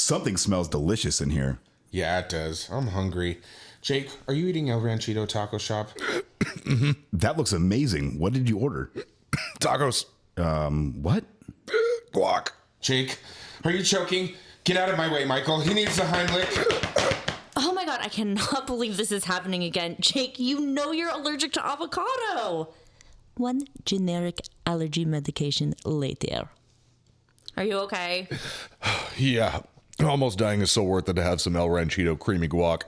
Something smells delicious in here. Yeah, it does. I'm hungry. Jake, are you eating El Ranchito Taco Shop? That looks amazing. What did you order? Tacos. What? Guac. Jake, are you choking? Get out of my way, Michael. He needs the Heimlich. Oh my god, I cannot believe this is happening again. Jake, you know you're allergic to avocado. One generic allergy medication later. Are you okay? Yeah. Almost dying is so worth it to have some El Ranchito creamy guac.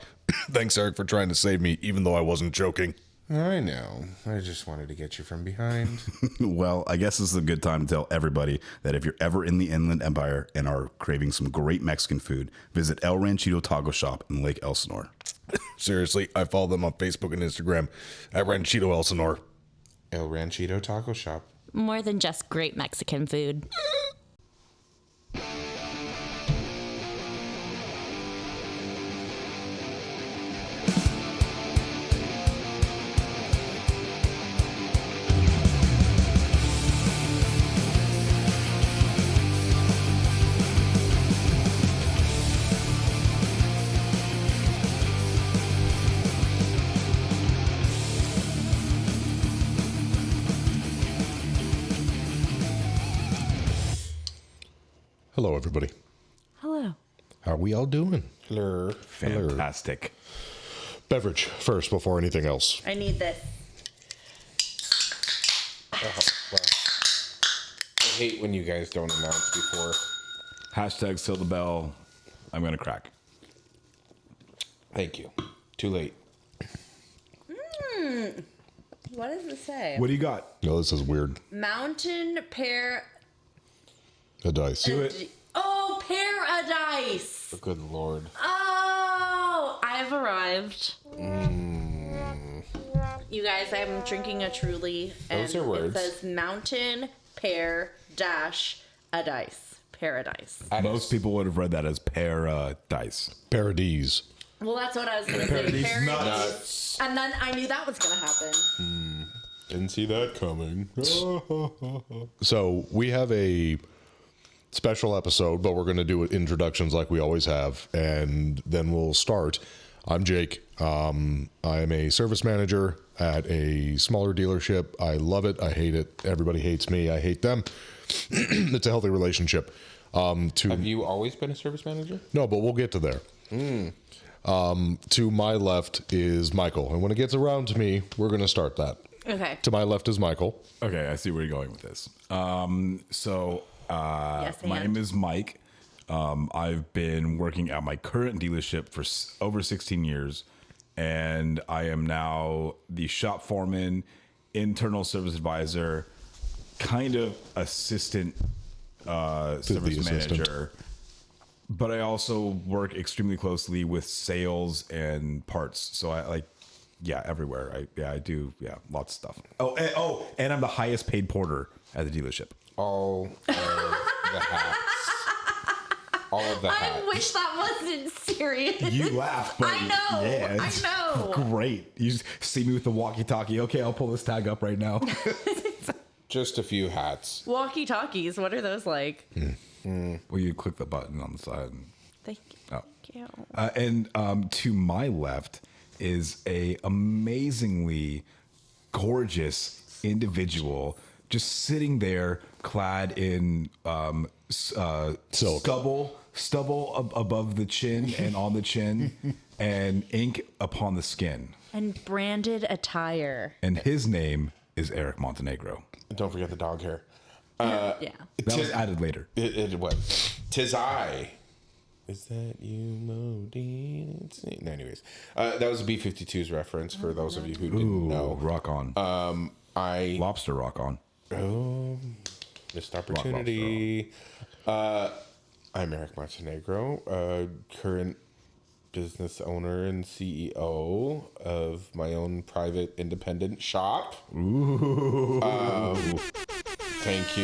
Thanks, Eric, for trying to save me, even though I wasn't joking. I know. I just wanted to get you from behind. Well, I guess this is a good time to tell everybody that if you're ever in the Inland Empire and are craving some great Mexican food, visit El Ranchito Taco Shop in Lake Elsinore. Seriously, I follow them on Facebook and Instagram at Ranchito Elsinore. El Ranchito Taco Shop. More than just great Mexican food. Hello, everybody. Hello. How are we all doing? Hello. Fantastic. Beverage first before anything else. I need this. I hate when you guys don't announce before. Hashtag still the bell. I'm going to crack. Thank you. Too late. What does it say? What do you got? No, this is weird. Mountain pear. A dice. Do it. Oh, paradise. Oh, good Lord. Oh, I've arrived. You guys, I'm drinking a Truly. Those and are words. It says mountain pear dash a dice. Paradise. Most people would have read that as paradise. Paradise. Well, that's what I was going to say. Paradise Nuts. And then I knew that was going to happen. Didn't see that coming. So we have a special episode, but we're going to do introductions like we always have, and then we'll start. I'm Jake. I am a service manager at a smaller dealership. I love it. I hate it. Everybody hates me. I hate them. It's a healthy relationship. Have you always been a service manager? No, but we'll get to there. To my left is Michael, and when it gets around to me, we're going to start that. Okay. To my left is Michael. Okay, I see where you're going with this. Yes, My and? name is Mike. I've been working at my current dealership for over 16 years, and I am now the shop foreman, internal service advisor, kind of assistant service manager. But I also work extremely closely with sales and parts. So everywhere. I do lots of stuff. And I'm the highest paid porter at the dealership. All of the hats. All of the hats. I wish that wasn't serious. You laugh, but I know. yeah, I it's know. great. You just see me with the walkie-talkie. Okay, I'll pull this tag up right now. Just a few hats. Walkie-talkies, what are those like? Well, you click the button on the side. Thank Oh. you. And to my left is a amazingly gorgeous individual just sitting there clad in stubble above the chin and on the chin and ink upon the skin. And branded attire. And his name is Eric Montenegro. Don't forget the dog hair. Yeah. That was added later. It was. 'Tis I. Is that you, Modine? Anyways, that was a B-52's reference for those of you who didn't know. Rock on. Lobster rock on. Oh, missed opportunity. I'm Eric Montenegro, current business owner and CEO of my own private independent shop. Ooh. Thank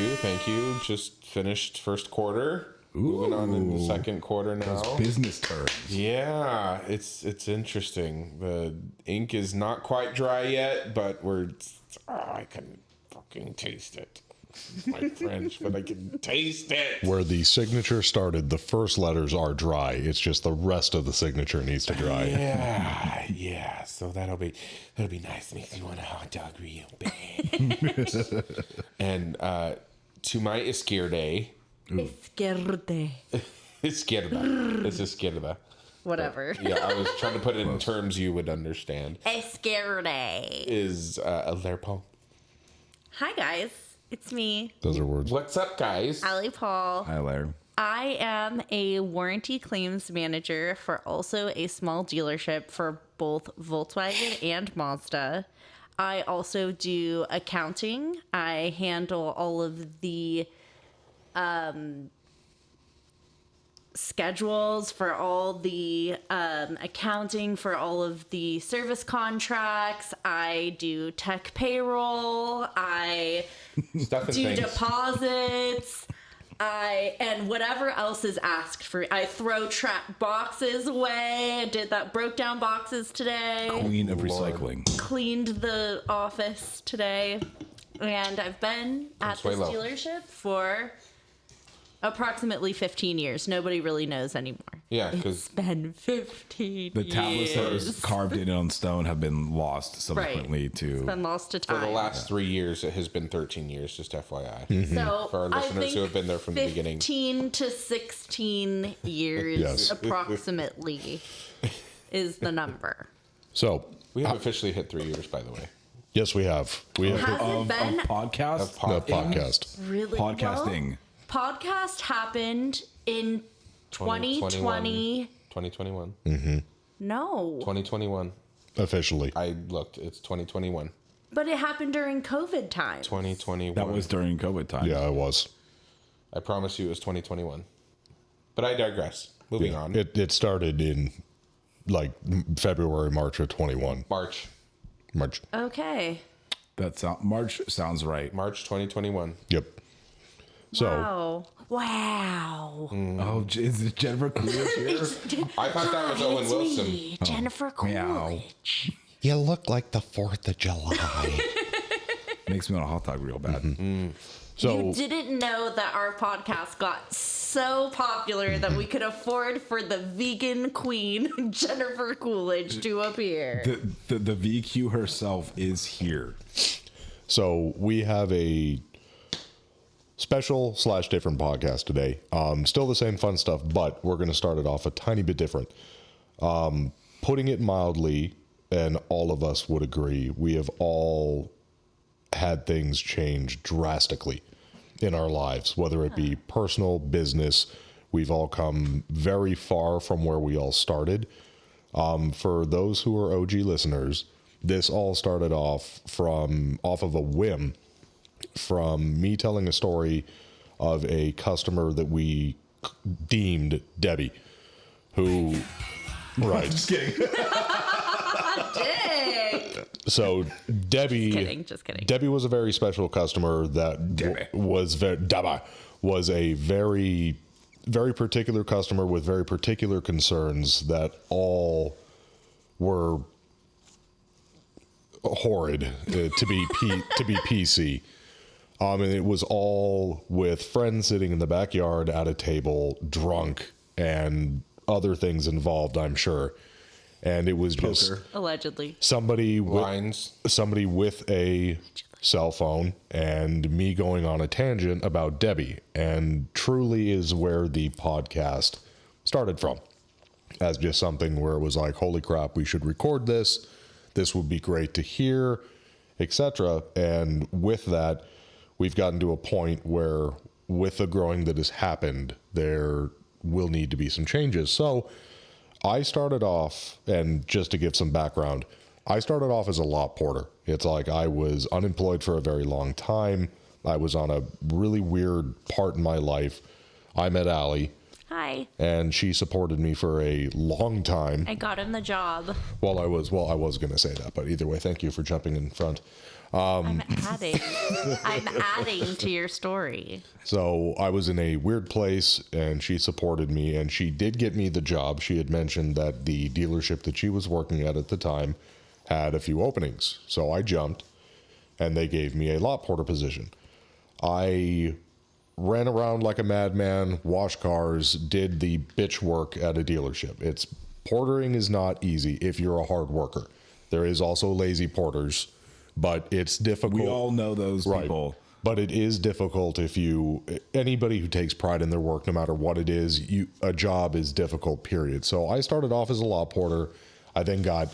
you. Just finished first quarter. Moving on in the second quarter now. Those business terms. Yeah, it's interesting. The ink is not quite dry yet, but I can fucking taste it. My French, but I can taste it. Where the signature started, the first letters are dry. It's just the rest of the signature needs to dry. Yeah. So that'll be nice. Makes me want a hot dog real bad. And to my izquierda. Izquierda. Izquierda. It's izquierda. Whatever. Yeah, I was trying to put it in terms you would understand. Izquierda. Is Lerpo. Hi, guys. It's me, Those are words. What's up, guys? Allie Paul. Hi, Larry. I am a warranty claims manager for also a small dealership for both Volkswagen and Mazda. I also do accounting. I handle all of the schedules for all the accounting for all of the service contracts. I do tech payroll. I Stuff and do things. deposits. And whatever else is asked for. I throw boxes away. I did that. Broke down boxes today. Queen of recycling. Cleaned the office today. And I've been at this Consuelo. dealership for approximately 15 years. Nobody really knows anymore. Yeah, It's because been 15 The tablets that years. was carved in on stone have been lost subsequently It's to. been lost to for time. the last 3 years, it has been 13 years, just FYI. So For our I listeners think who have been there from the beginning. 15 to 16 years Yes. approximately is the number. So, We have officially hit 3 years, by the way. yes, we have. We have Has it Of been podcast? the podcast. really Podcasting. Well, podcast happened in 2020. 2021. No, 2021. Officially. I looked. It's 2021. but it happened during COVID time. 2021. That was during COVID time. Yeah, it was. I promise you it was 2021. But I digress. Moving on. It started in like February, March of 21. March. Okay. March sounds right. March 2021. Yep. So, Wow. Oh, is it Jennifer Coolidge here? I thought that was Owen It's Wilson. me, Jennifer Coolidge. you look like the 4th of July. Makes me want a hot dog real bad. So, You didn't know that our podcast got so popular that we could afford for the vegan queen, Jennifer Coolidge, to appear. The VQ herself is here. so we have a special / different podcast today. Still the same fun stuff, but we're going to start it off a tiny bit different. Putting it mildly, and all of us would agree, we have all had things change drastically in our lives, whether it be personal, business. We've all come very far from where we all started. For those who are OG listeners, this all started off of a whim from me telling a story of a customer that we deemed Debbie, who, right. Just kidding. Dick. So Debbie, Just kidding. Debbie was a very special customer that was a very, very particular customer with very particular concerns that all were horrid to be PC. And it was all with friends sitting in the backyard at a table, drunk, and other things involved, I'm sure. And it was just Poker. Allegedly. somebody Lines. with a cell phone and me going on a tangent about Debbie, and truly is where the podcast started from, as just something where it was like, holy crap, we should record this would be great to hear, etc. And with that, we've gotten to a point where with the growing that has happened, there will need to be some changes. So I started off, and just to give some background, I started off as a lot porter. It's like I was unemployed for a very long time. I was on a really weird part in my life. I met Allie, Hi. and she supported me for a long time. I got him the job. I was going to say that, but either way, thank you for jumping in front. I'm adding to your story. So I was in a weird place, and she supported me, and she did get me the job. She had mentioned that the dealership that she was working at the time had a few openings. So I jumped, and they gave me a lot porter position. I ran around like a madman, washed cars, did the bitch work at a dealership. Portering is not easy if you're a hard worker. There is also lazy porters, but it's difficult. We all know those people. But it is difficult if anybody who takes pride in their work, no matter what it is, a job is difficult, period. So I started off as a lot porter. I then got,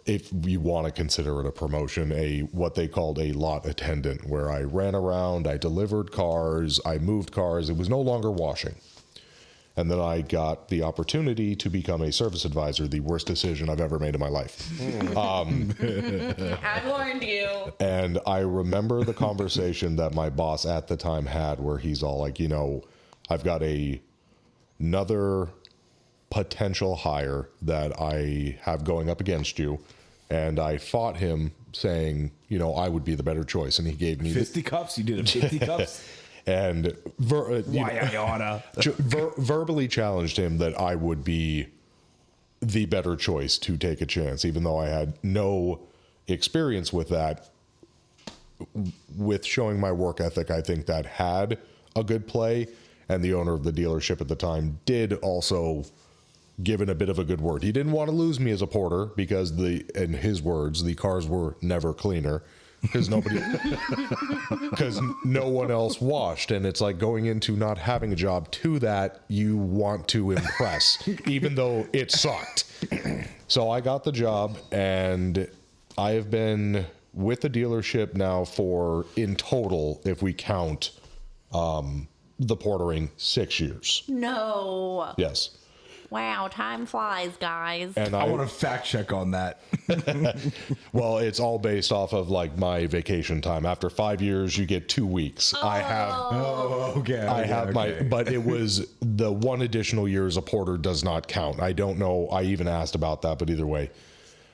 if you want to consider it a promotion, what they called a lot attendant, where I ran around, I delivered cars, I moved cars. It was no longer washing. And then I got the opportunity to become a service advisor, the worst decision I've ever made in my life. I warned you. And I remember the conversation that my boss at the time had where he's all like, I've got another potential hire that I have going up against you. And I fought him saying, I would be the better choice. And he gave me Fisticuffs? You did a fisticuffs? And verbally challenged him that I would be the better choice to take a chance, even though I had no experience with that. With showing my work ethic, I think that had a good play, and the owner of the dealership at the time did also give it a bit of a good word. He didn't want to lose me as a porter because in his words, the cars were never cleaner. Because no one else washed. And it's like going into not having a job to that, you want to impress, even though it sucked. So I got the job, and I have been with the dealership now for, in total, if we count the portering, 6 years. No. Yes. Wow, time flies, guys. And I want to fact check on that. Well, it's all based off of like my vacation time. After 5 years, you get 2 weeks. I have but it was the one additional year as a porter does not count. I don't know. I even asked about that, but either way,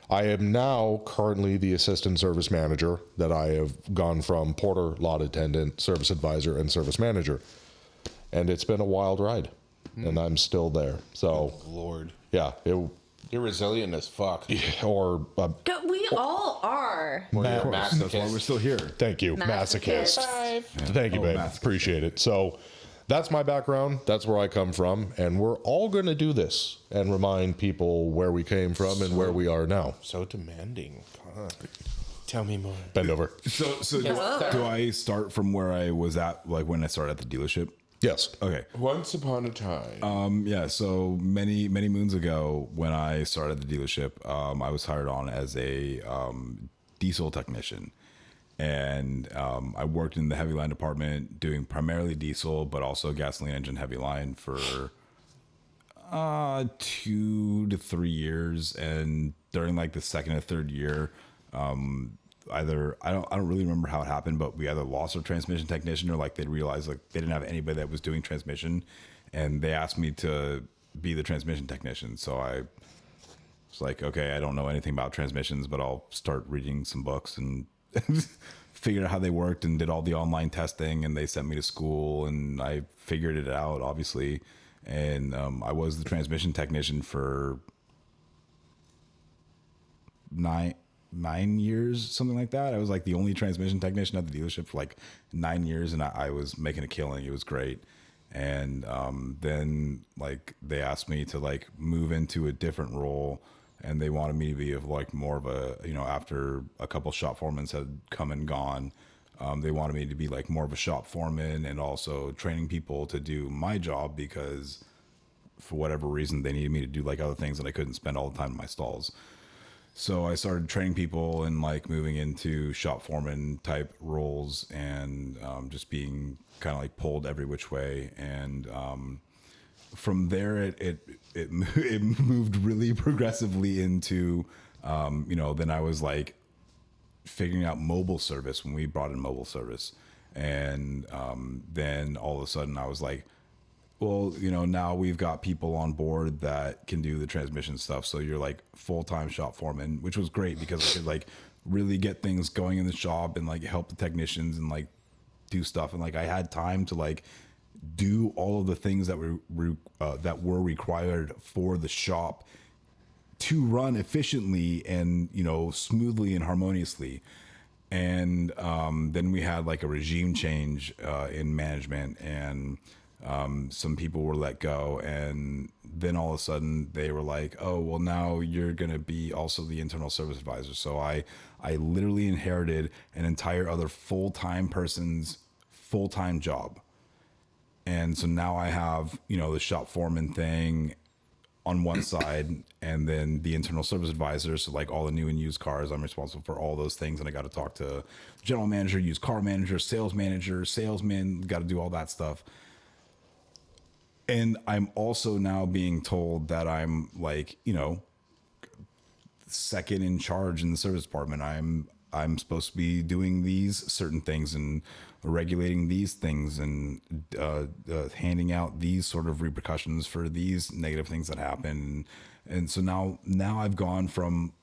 I am now currently the assistant service manager that I have gone from porter, lot attendant, service advisor, and service manager. And it's been a wild ride. And I'm still there. So, Lord. Yeah. You're resilient as fuck. We all are. That's why we're still here. Thank you. Masochist. Five. Thank you, babe. masochist. Appreciate it. So that's my background. That's where I come from. And we're all going to do this and remind people where we came from and where we are now. So demanding. Tell me more. Bend over. So do I start from where I was at, like when I started at the dealership? Yes. Okay. Once upon a time. Yeah. So many moons ago, when I started the dealership, I was hired on as a diesel technician, and I worked in the heavy line department, doing primarily diesel, but also gasoline engine heavy line for 2 to 3 years. And during like the second or third year, I don't really remember how it happened, but we either lost our transmission technician, or like they realized like they didn't have anybody that was doing transmission, and they asked me to be the transmission technician. So I was like, okay, I don't know anything about transmissions, but I'll start reading some books and figured out how they worked, and did all the online testing, and they sent me to school, and I figured it out, obviously. And I was the transmission technician for 9 years, something like that. I was like the only transmission technician at the dealership for like 9 years, and I was making a killing. It was great. And then like they asked me to like move into a different role, and they wanted me to be of like more of a, after a couple shop foremen had come and gone, they wanted me to be like more of a shop foreman, and also training people to do my job, because for whatever reason they needed me to do like other things, and I couldn't spend all the time in my stalls. So I started training people and like moving into shop foreman type roles, and just being kind of like pulled every which way. And from there, it moved really progressively into, then I was like figuring out mobile service when we brought in mobile service. And then all of a sudden I was like, well, now we've got people on board that can do the transmission stuff. So you're like full-time shop foreman, which was great because I could like really get things going in the shop and like help the technicians and like do stuff. And like I had time to like do all of the things that were required for the shop to run efficiently and, smoothly and harmoniously. And then we had like a regime change in management, and some people were let go. And then all of a sudden they were like, oh, well, now you're going to be also the internal service advisor. So I literally inherited an entire other full-time person's full-time job. And so now I have, the shop foreman thing on one side, and then the internal service advisor. So like all the new and used cars, I'm responsible for all those things. And I got to talk to general manager, used car manager, salesman, got to do all that stuff. And I'm also now being told that I'm like, second in charge in the service department. I'm supposed to be doing these certain things and regulating these things and handing out these sort of repercussions for these negative things that happen. And so now I've gone from,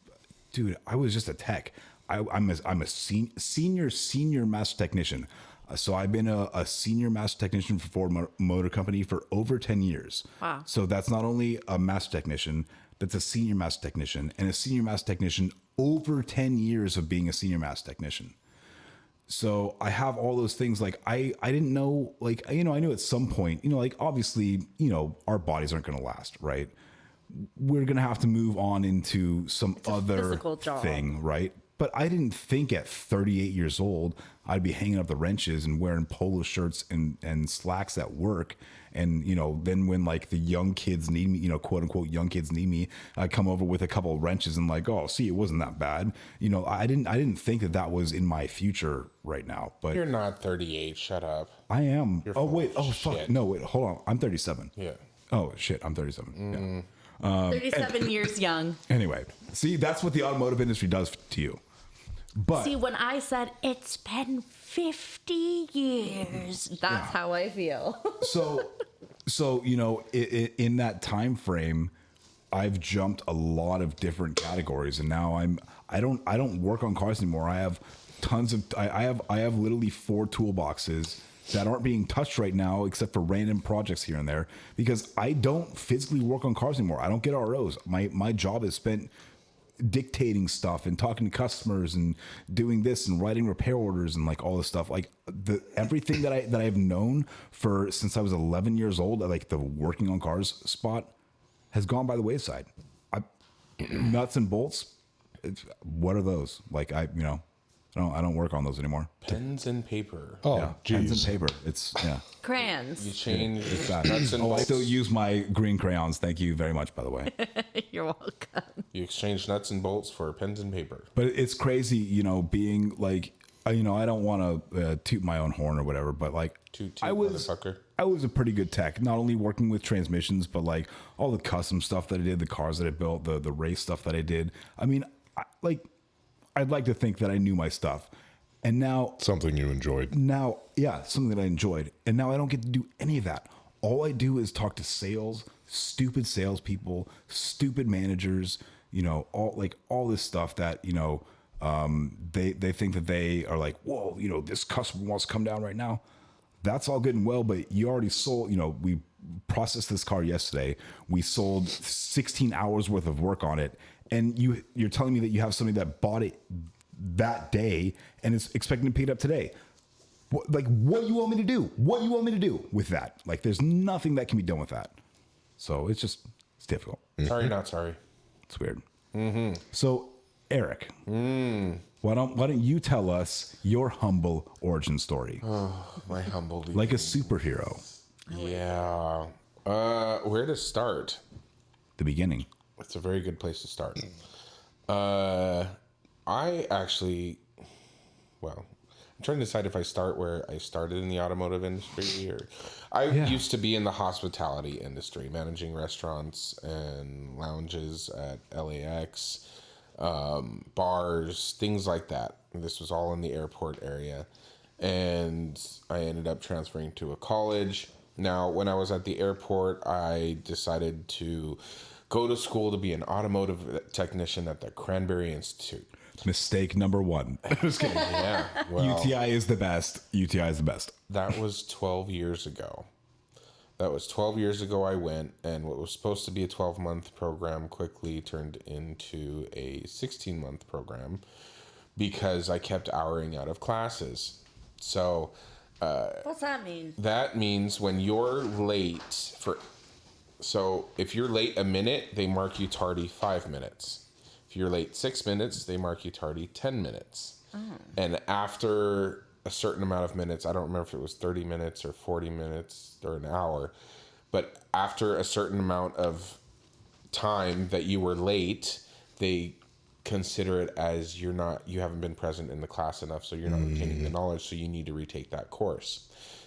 dude, I was just a tech. I'm a senior master technician. So I've been a senior master technician for Ford Motor Company for over 10 years. Wow. So that's not only a master technician, that's a senior master technician, and a senior master technician over 10 years of being a senior master technician. So I have all those things. Like I didn't know, like, I knew at some point, like obviously, our bodies aren't going to last, right? We're going to have to move on into some other physical job. thing, right? But I didn't think at 38 years old, I'd be hanging up the wrenches and wearing polo shirts and slacks at work. And, then when like the young kids need me, quote unquote, young kids need me, I come over with a couple of wrenches and like, oh, see, it wasn't that bad. I didn't think that was in my future right now, but You're not 38. Shut up. I am. You're Oh, full wait. of Oh, fuck. shit. No, wait, hold on. I'm 37. Yeah. Oh shit. I'm 37. Yeah. 37 years young. Anyway, see, that's what the automotive industry does to you. But See, when I said it's been 50 years, that's how I feel. so in that time frame, I've jumped a lot of different categories, and now I don't work on cars anymore. I have tons of I have literally 4 toolboxes that aren't being touched right now except for random projects here and there, because I don't physically work on cars anymore. I don't get ROs. My job is spent dictating stuff and talking to customers and doing this and writing repair orders and like all this stuff. Like everything that I've known for since I was 11 years old, like the working on cars spot, has gone by the wayside. Nuts and bolts, what are those? Like I don't work on those anymore. Pens and paper. Oh, Yeah, geez. pens and paper. It's You Crayons. change it's bad. nuts and Oh, I bolts. still use my green crayons. Thank you very much, by the way. You're welcome. You exchange nuts and bolts for pens and paper. But it's crazy, being like, I don't want to toot my own horn or whatever, but like, Toot, I was a pretty good tech, not only working with transmissions, but like all the custom stuff that I did, the cars that I built, the race stuff that I did. I mean, I'd like to think that I knew my stuff. And now, Something you enjoyed. something that I enjoyed. And now I don't get to do any of that. All I do is talk to stupid salespeople, stupid managers, all this stuff that, they think that they are like, whoa, this customer wants to come down right now. That's all good and well, but you already sold, we processed this car yesterday. We sold 16 hours worth of work on it. And you're telling me that you have somebody that bought it that day and is expecting to pick it up today. What do you want me to do? What do you want me to do with that? Like, there's nothing that can be done with that. So it's difficult. Sorry, not sorry. It's weird. So, Eric, why don't you tell us your humble origin story? My humble. Like a superhero. Yeah. Where to start? The beginning. It's a very good place to start. I actually, I'm trying to decide if I start where I started in the automotive industry, or I used to be in the hospitality industry, managing restaurants and lounges at LAX, bars, things like that. And this was all in the airport area. And I ended up transferring to a college. Now, when I was at the airport, I decided to go to school to be an automotive technician at the Cranberry Institute. Mistake number 1. Just kidding. Yeah. Well, UTI is the best. UTI is the best. that was 12 years ago. I went, and what was supposed to be a 12-month program quickly turned into a 16-month program because I kept houring out of classes. So What's that mean? that means when you're late so if you're late a minute, they mark you tardy 5 minutes. If you're late 6 minutes, they mark you tardy 10 minutes. Oh. And after a certain amount of minutes, I don't remember if it was 30 minutes or 40 minutes or an hour, but after a certain amount of time that you were late, they consider it as you haven't been present in the class enough, so you're not retaining the knowledge, so you need to retake that course.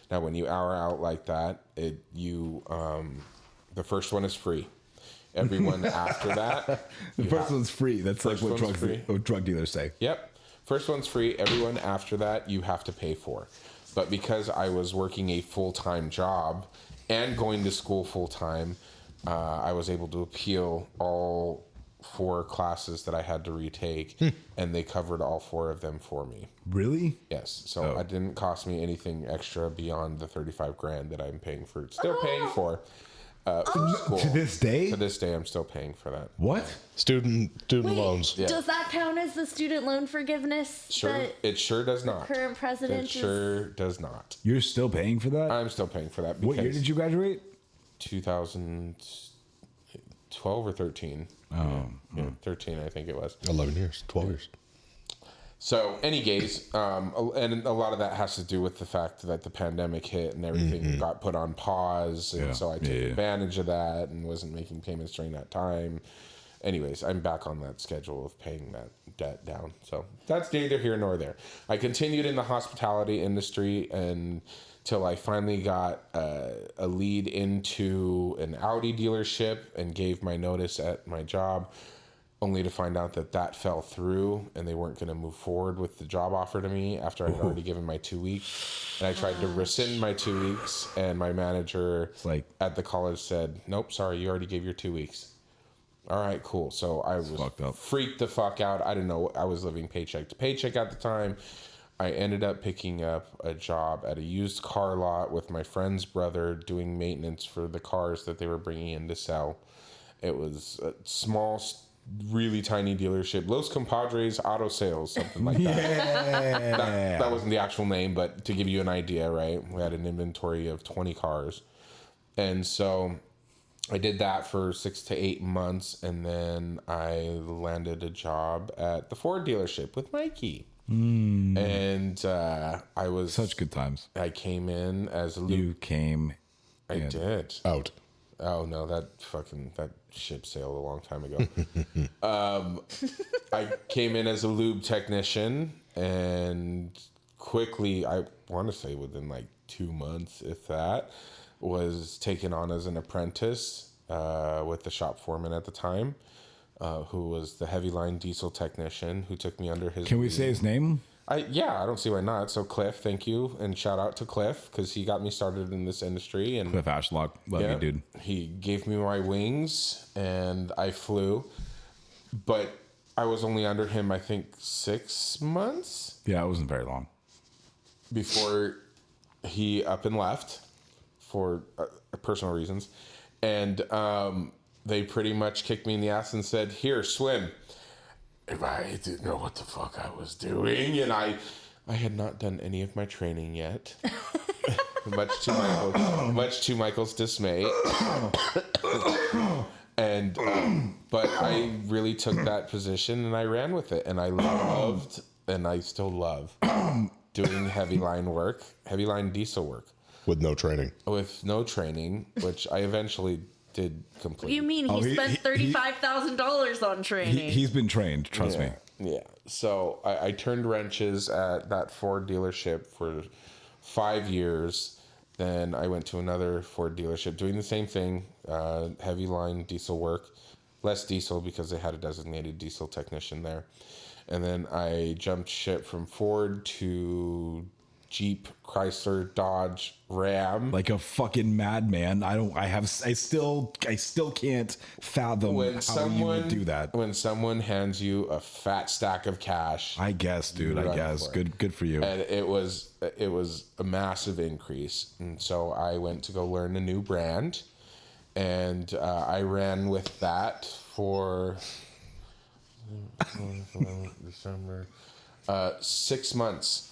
Now, when you hour out like that, the first one is free. Everyone after that, the first one's free. That's like what drug dealers say. Yep. First one's free. Everyone after that, you have to pay for. But because I was working a full-time job and going to school full-time, I was able to appeal all 4 classes that I had to retake, and they covered all 4 of them for me. Really? Yes. So it didn't cost me anything extra beyond the $35,000 that I'm still paying for. School. To this day? To this day, I'm still paying for that. What? Student loans. Yeah. Does that count as the student loan forgiveness? Sure, it sure does not. Current president sure does not. You're still paying for that? I'm still paying for that. What year did you graduate? 2012 or 13. Oh. Yeah, 13, I think it was. 11 years, 12 years. So, any case, and a lot of that has to do with the fact that the pandemic hit and everything got put on pause. And so I took advantage of that and wasn't making payments during that time. Anyways, I'm back on that schedule of paying that debt down. So that's neither here nor there. I continued in the hospitality industry until I finally got a lead into an Audi dealership and gave my notice at my job, only to find out that fell through and they weren't going to move forward with the job offer to me after I'd already given my 2 weeks. And I tried to rescind my 2 weeks, and my manager at the college said, nope, sorry, you already gave your 2 weeks. All right, cool. So I was freaked the fuck out. I didn't know. I was living paycheck to paycheck at the time. I ended up picking up a job at a used car lot with my friend's brother doing maintenance for the cars that they were bringing in to sell. It was a small, really tiny dealership, Los Compadres Auto Sales, something like that. That wasn't the actual name, but to give you an idea, right? We had an inventory of 20 cars. And so I did that for 6 to 8 months, and then I landed a job at the Ford dealership with Mikey. And I was... Such good times. I came in as a... You came I in. did. Out. Oh, no, that ship sailed a long time ago. I came in as a lube technician, and quickly, I want to say within like 2 months, if that, was taken on as an apprentice with the shop foreman at the time, who was the heavy line diesel technician who took me under his... Can we say his name? I don't see why not. So Cliff, thank you, and shout out to Cliff because he got me started in this industry. And Cliff Ashlock, love you, dude. He gave me my wings, and I flew, but I was only under him, I think, 6 months. Yeah, it wasn't very long before he up and left for personal reasons, and they pretty much kicked me in the ass and said, "Here, swim." If I didn't know what the fuck I was doing, and I had not done any of my training yet, much to Michael's dismay. And but I really took that position and I ran with it, and I loved, and I still love doing heavy line diesel work With no training. With no training, which I eventually did complete. What do you mean he spent $35,000 on training? He's been trained, trust me. Yeah. So I turned wrenches at that Ford dealership for 5 years. Then I went to another Ford dealership doing the same thing, heavy line diesel work, less diesel because they had a designated diesel technician there. And then I jumped ship from Ford to Jeep, Chrysler, Dodge, Ram. Like a fucking madman. I still can't fathom how you would do that. When someone hands you a fat stack of cash. I guess, dude. I guess. Good for you. And it was a massive increase. And so I went to go learn a new brand, and I ran with that for December. 6 months.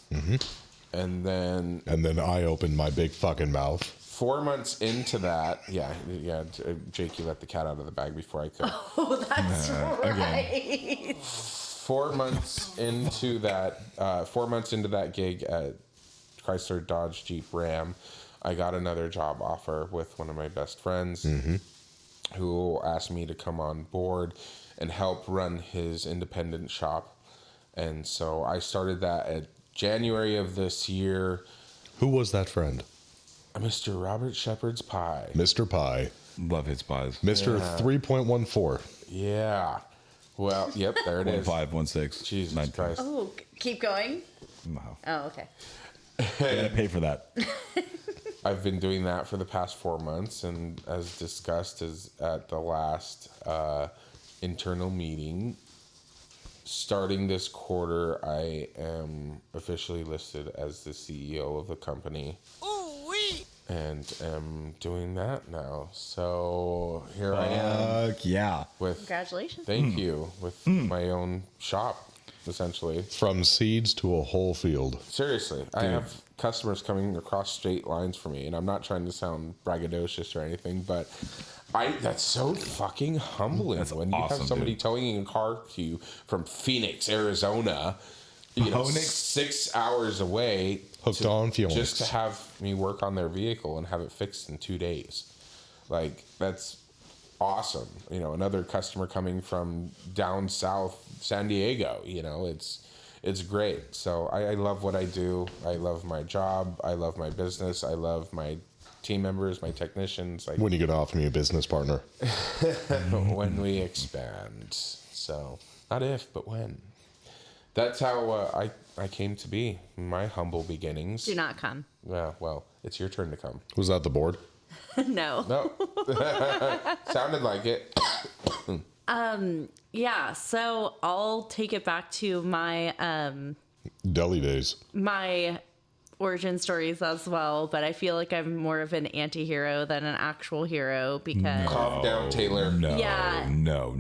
And then I opened my big fucking mouth. 4 months into that, Jake, you let the cat out of the bag before I could. Oh, that's right. 4 months into that, 4 months into that gig at Chrysler Dodge Jeep Ram, I got another job offer with one of my best friends, who asked me to come on board and help run his independent shop. And so I started that at January of this year. Who was that friend? Mr. Robert Shepherd's Pie. Mr. Pie. Love his pies. Mr. 3.14. Yeah. Well, yep, there it is. 1516. Jesus 19. Christ. Oh, keep going. Wow. Oh, okay. I gotta pay for that. I've been doing that for the past 4 months, and as discussed as at the last internal meeting, starting this quarter, I am officially listed as the CEO of the company. And am doing that now. So here I am. Yeah. With Congratulations. Thank you. With my own shop, essentially. From seeds to a whole field. Seriously, I have customers coming across straight lines for me, and I'm not trying to sound braggadocious or anything, but that's so fucking humbling. That's when you awesome, have somebody dude. towing a car to you from Phoenix, Arizona, 6 hours away, Hooked on Phoenix. just to have me work on their vehicle and have it fixed in 2 days. Like, that's awesome. Another customer coming from down south, San Diego, it's great. So I love what I do. I love my job. I love my business. I love my team members, my technicians. Like, When you gonna offer me a business partner? when we expand. So not if, but when. That's how I came to be. My humble beginnings. Do not come. Yeah, well, it's your turn to come. Was that the board? No. No. Sounded like it. Yeah, so I'll take it back to my Deli days. my origin stories as well, but I feel like I'm more of an anti-hero than an actual hero because Calm down, Taylor. No. Yeah. No.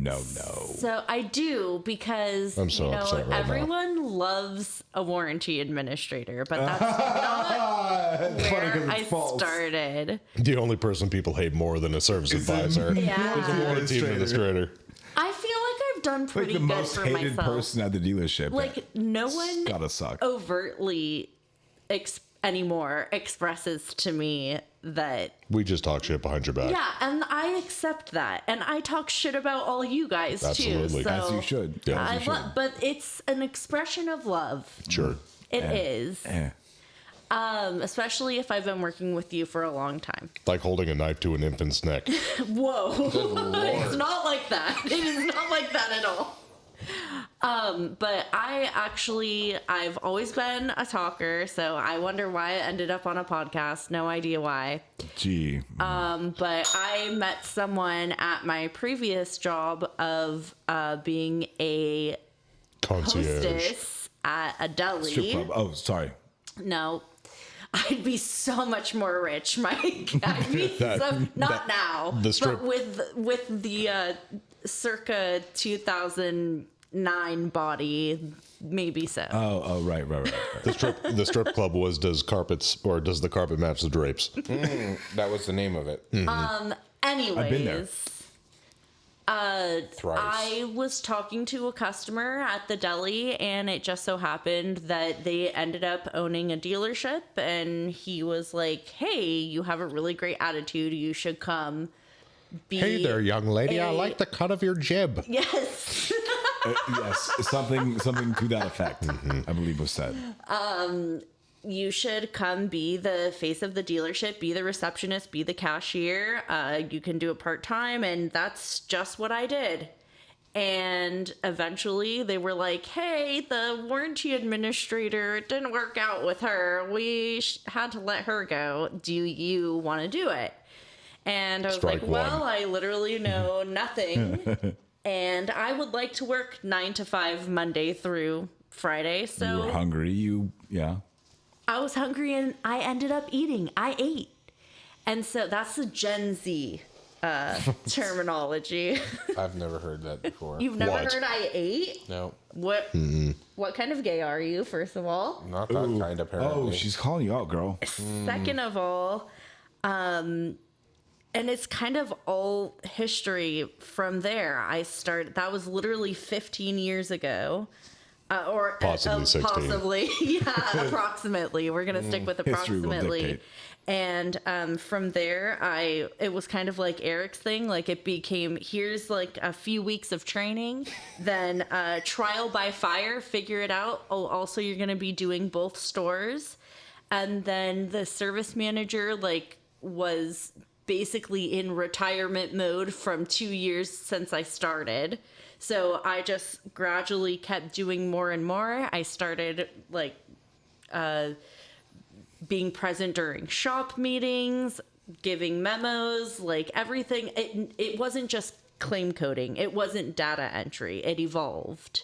so I do because I'm so upset right now. everyone loves a warranty administrator, but that's not where I started. The only person people hate more than a service advisor Yeah. is a warranty administrator. I feel like I've done Like pretty the good most for hated myself. person at the dealership. Like no one Gotta suck. overtly anymore expresses to me that We just talk shit behind your back. yeah, and I accept that, and I talk shit about all you guys Absolutely. too. So As you should. Yeah, As I you should. but it's an expression of love. Sure. It is, Eh. especially if I've been working with you for a long time. Like holding a knife to an infant's neck. Whoa, Lord. it's not like that. It is not like that at all. But I've always been a talker, so I wonder why I ended up on a podcast. No idea why. Gee. But I met someone at my previous job of being a Concierge. hostess at a deli. Strip club. Oh, sorry. No, I'd be so much more rich, Mike. I'd be not now, the strip- but with the circa 2009 body, maybe so. Oh, right. The strip club was does the carpet match the drapes? That was the name of it. Anyways, I've been there. Thrice. I was talking to a customer at the deli, and it just so happened that they ended up owning a dealership, and he was like, hey, you have a really great attitude. You should come be... Hey there, young lady. I a- like the cut of your jib. Yes. Yes, something to that effect, I believe was said. You should come be the face of the dealership, be the receptionist, be the cashier. You can do it part-time, and that's just what I did. And eventually they were like, hey, the warranty administrator, it didn't work out with her. We had to let her go. Do you want to do it? And I was Strike like, one. well, I literally know nothing. And I would like to work 9 to 5 Monday through Friday. So You were hungry. Yeah. I was hungry and I ended up eating. I ate. And so that's the Gen Z terminology. I've never heard that before. You've never What? heard I ate? No, What What kind of gay are you, first of all? not that kind, apparently. Oh, she's calling you out, girl. Second of all, and it's kind of all history from there. That was literally 15 years ago. Or Possibly 16. Possibly, yeah, approximately. We're gonna stick with History will approximately. dictate. And from there, it was kind of like Eric's thing. Like it became, here's like a few weeks of training, then trial by fire, figure it out. Oh, also you're gonna be doing both stores, and then the service manager was basically in retirement mode from 2 years since I started. So I just gradually kept doing more and more. I started being present during shop meetings, giving memos, everything. It wasn't just claim coding. It wasn't data entry. It evolved.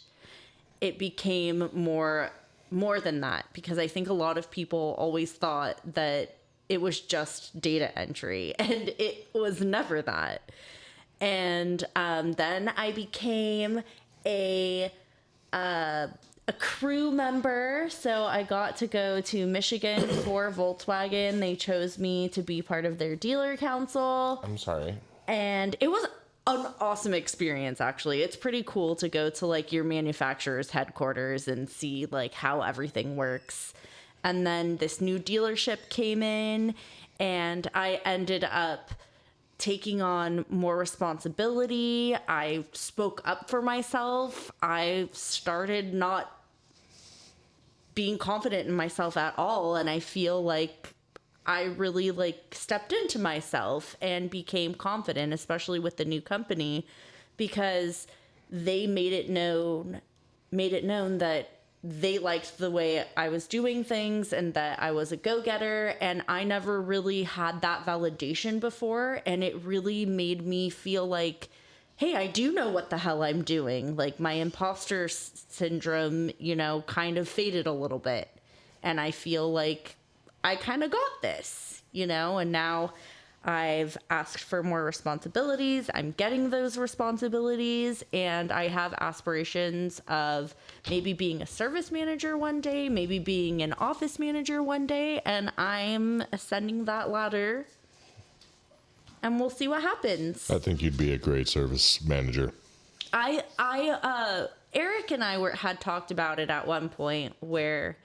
It became more than that, because I think a lot of people always thought that it was just data entry, and it was never that. And then I became a crew member. So I got to go to Michigan for Volkswagen. They chose me to be part of their dealer council. I'm sorry. And it was an awesome experience, actually. It's pretty cool to go to your manufacturer's headquarters and see how everything works. And then this new dealership came in, and I ended up taking on more responsibility. I spoke up for myself. I started not being confident in myself at all, and I feel like I really stepped into myself and became confident, especially with the new company, because they made it known that they liked the way I was doing things and that I was a go-getter, and I never really had that validation before, and it really made me feel like, hey, I do know what the hell I'm doing. My imposter syndrome, kind of faded a little bit, and I feel like I kind of got this, and now I've asked for more responsibilities. I'm getting those responsibilities, and I have aspirations of maybe being a service manager one day, maybe being an office manager one day, and I'm ascending that ladder, and we'll see what happens. I think you'd be a great service manager. Eric and I had talked about it at one point, where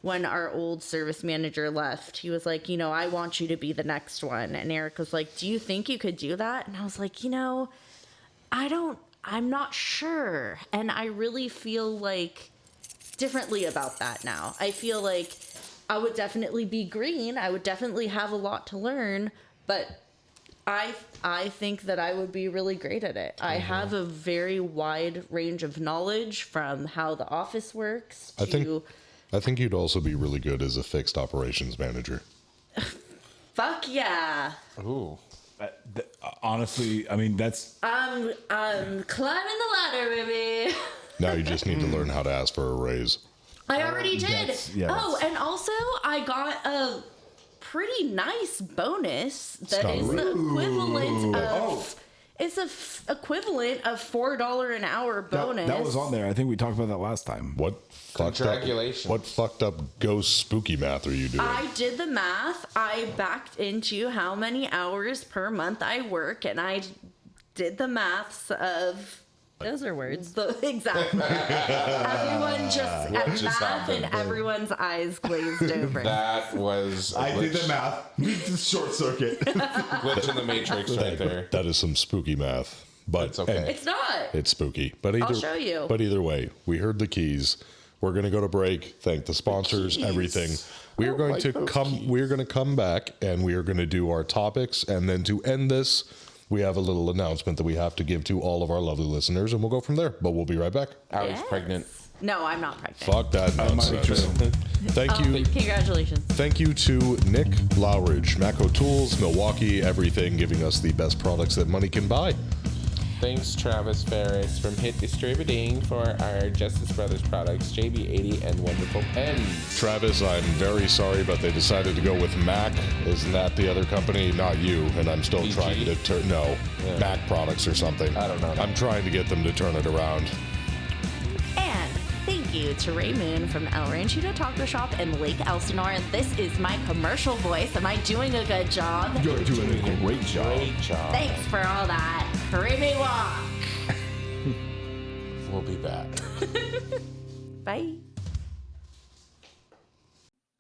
when our old service manager left, he was like, I want you to be the next one. And Eric was like, do you think you could do that? And I was like, I'm not sure. And I really feel differently about that now. I feel like I would definitely be green. I would definitely have a lot to learn, but I think that I would be really great at it. I have a very wide range of knowledge, from how the office works to... I think you'd also be really good as a fixed operations manager. Fuck yeah. Ooh. Honestly, I mean, that's... I'm climbing the ladder, baby. Now you just need to learn how to ask for a raise. I already did. And also I got a pretty nice bonus that is the equivalent of... It's equivalent of $4 an hour bonus. That was on there. I think we talked about that last time. Congratulations. What fucked up ghost spooky math are you doing? I did the math. I backed into how many hours per month I work, and I did the maths of... Those are words. Exactly. Everyone just at math, and everyone's eyes glazed over. That was I did the math. Short circuit. Glitch in the matrix right there. That is some spooky math. But It's okay. It's not. It's spooky. But I'll show you. But either way, we heard the keys. We're going to go to break. Thank the sponsors, everything. We are going to come. We are going to come back, and we are going to do our topics, and then to end this, we have a little announcement that we have to give to all of our lovely listeners, and we'll go from there. But we'll be right back. Allie's pregnant. No, I'm not pregnant. Fuck that nonsense. Thank you. Congratulations. Thank you to Nick Lowridge, Macco Tools, Milwaukee, everything, giving us the best products that money can buy. Thanks, Travis Ferris from Hit Distributing for our Justice Brothers products, JB80 and wonderful pens. Travis, I'm very sorry, but they decided to go with Mac. Isn't that the other company? Not you. And I'm still trying to turn... No, Mac products or something. I don't know. I'm trying to get them to turn it around. And thank you to Ray Moon from El Ranchito Taco Shop in Lake Elsinore. And this is my commercial voice. Am I doing a good job? You're doing a great job. Great job. Thanks for all that. Creamy walk. We'll be back. Bye.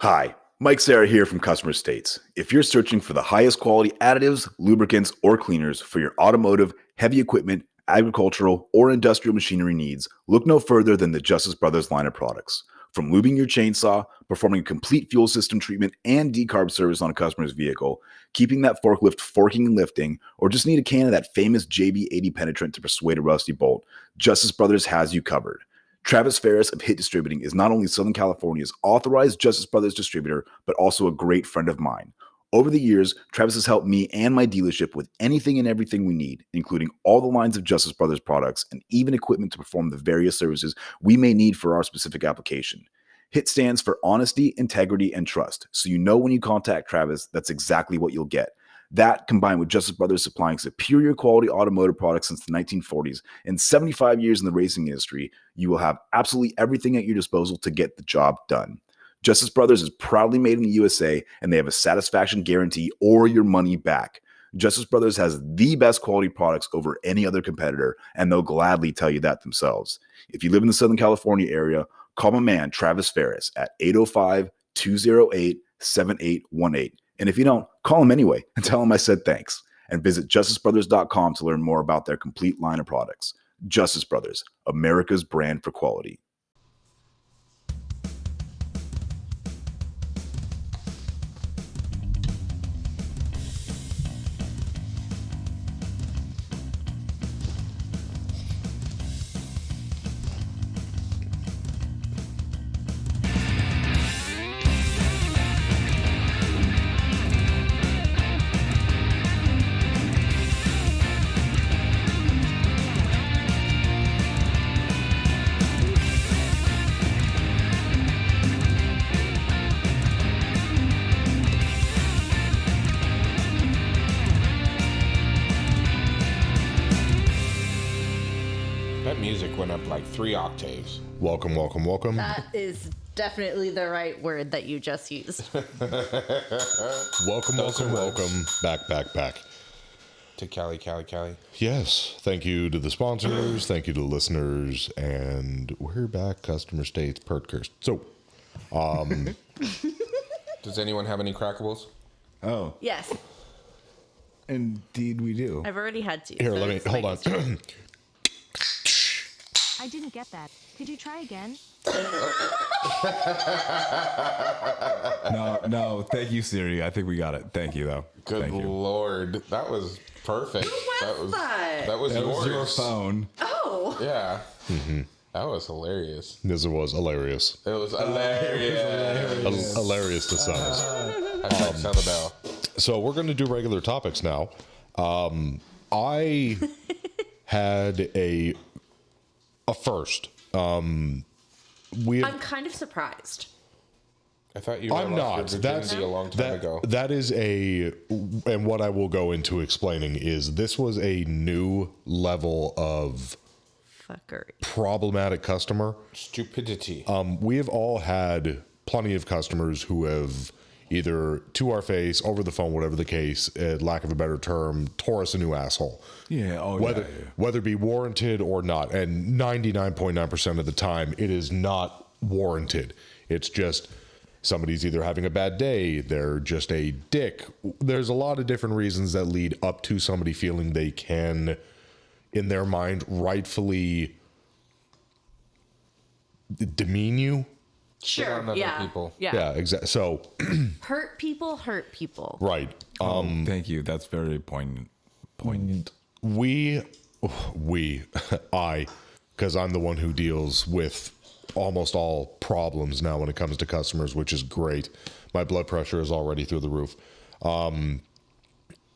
Hi, Mike Serra here from Customer States. If you're searching for the highest quality additives, lubricants, or cleaners for your automotive, heavy equipment, agricultural, or industrial machinery needs, look no further than the Justice Brothers line of products. From lubing your chainsaw, performing a complete fuel system treatment and decarb service on a customer's vehicle, keeping that forklift forking and lifting, or just need a can of that famous JB80 penetrant to persuade a rusty bolt, Justice Brothers has you covered. Travis Ferris of Hit Distributing is not only Southern California's authorized Justice Brothers distributor, but also a great friend of mine. Over the years, Travis has helped me and my dealership with anything and everything we need, including all the lines of Justice Brothers products and even equipment to perform the various services we may need for our specific application. HIT stands for honesty, integrity, and trust, so you know when you contact Travis, that's exactly what you'll get. That, combined with Justice Brothers supplying superior quality automotive products since the 1940s and 75 years in the racing industry, you will have absolutely everything at your disposal to get the job done. Justice Brothers is proudly made in the USA, and they have a satisfaction guarantee or your money back. Justice Brothers has the best quality products over any other competitor, and they'll gladly tell you that themselves. If you live in the Southern California area, call my man Travis Ferris at 805-208-7818. And if you don't, call him anyway and tell him I said thanks. And visit justicebrothers.com to learn more about their complete line of products. Justice Brothers, America's brand for quality. That music went up like 3 octaves. Welcome, welcome, welcome. That is definitely the right word that you just used. Welcome, welcome, welcome. Back. To Cali. Yes, thank you to the sponsors, thank you to the listeners, and we're back, Customer States, Pertkirst. So, Does anyone have any crackables? Oh, Yes, indeed we do. I've already had to. here, so let me, it's hold my on. turn. I didn't get that. Could you try again? No, thank you, Siri. I think we got it. Thank you, though. Good Thank you. Lord. That was perfect. was that? That was That yours. was your phone. Oh, Yeah. That was hilarious. This was hilarious. It was hilarious. Hilarious to some. I tried sound the bell. So we're going to do regular topics now. I had a first. I'm kind of surprised. I thought you were I'm not. That's a long time ago. That is and what I will go into explaining is this was a new level of Fuckery. problematic customer. Stupidity. We have all had plenty of customers who have either to our face, over the phone, whatever the case, lack of a better term, tore us a new asshole. Yeah. Oh, Whether yeah. whether it be warranted or not, and 99.9% of the time, it is not warranted. It's just somebody's either having a bad day, they're just a dick. There's a lot of different reasons that lead up to somebody feeling they can, in their mind, rightfully demean you. Shit on other people. Yeah, exactly. So, Hurt people. right. Thank you. That's very poignant. I, because I'm the one who deals with almost all problems now when it comes to customers, which is great. My blood pressure is already through the roof.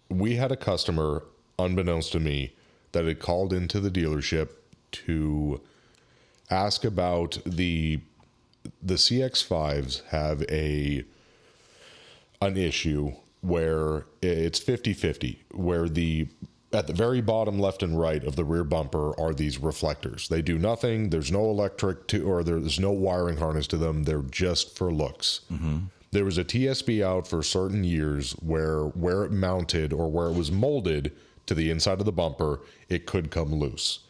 We had a customer, unbeknownst to me, that had called into the dealership to ask about the CX-5s have an issue where it's 50-50, where at the very bottom left and right of the rear bumper are these reflectors. They do nothing. There's no electric or there's no wiring harness to them. They're just for looks. Mm-hmm. There was a TSB out for certain years where it mounted or where it was molded to the inside of the bumper, it could come loose.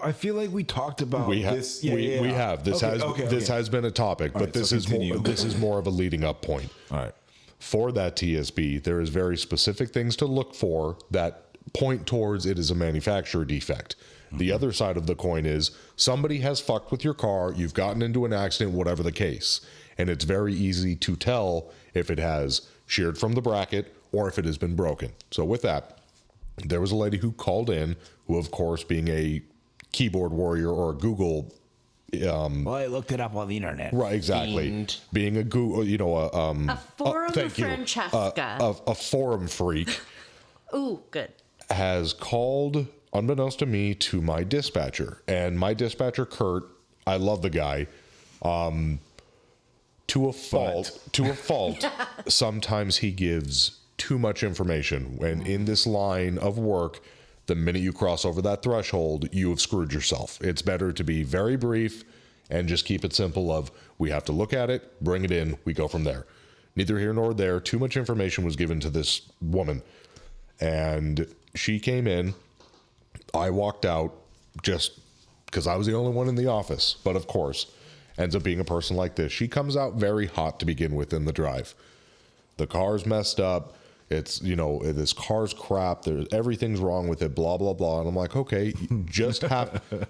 I feel like we talked about this. We have. This has been a topic, but this is more of a leading up point. All right. For that TSB, there is very specific things to look for that point towards it is a manufacturer defect. Mm-hmm. The other side of the coin is somebody has fucked with your car, you've gotten into an accident, whatever the case. And it's very easy to tell if it has sheared from the bracket or if it has been broken. So with that, there was a lady who called in, who of course being a keyboard warrior or a Google well, I looked it up on the internet. Right, exactly. Fiend. Being a Google, a forum Francesca. A forum freak. Ooh, good. Has called, unbeknownst to me, to my dispatcher. And my dispatcher, Kurt, I love the guy. To a fault, sometimes he gives too much information. When in this line of work, the minute you cross over that threshold, you have screwed yourself. It's better to be very brief and just keep it simple of, we have to look at it, bring it in, we go from there. Neither here nor there. Too much information was given to this woman. And she came in. I walked out just because I was the only one in the office. But of course, ends up being a person like this. She comes out very hot to begin with in the drive. The car's messed up. It's, this car's crap. Everything's wrong with it, blah, blah, blah. And I'm like, okay,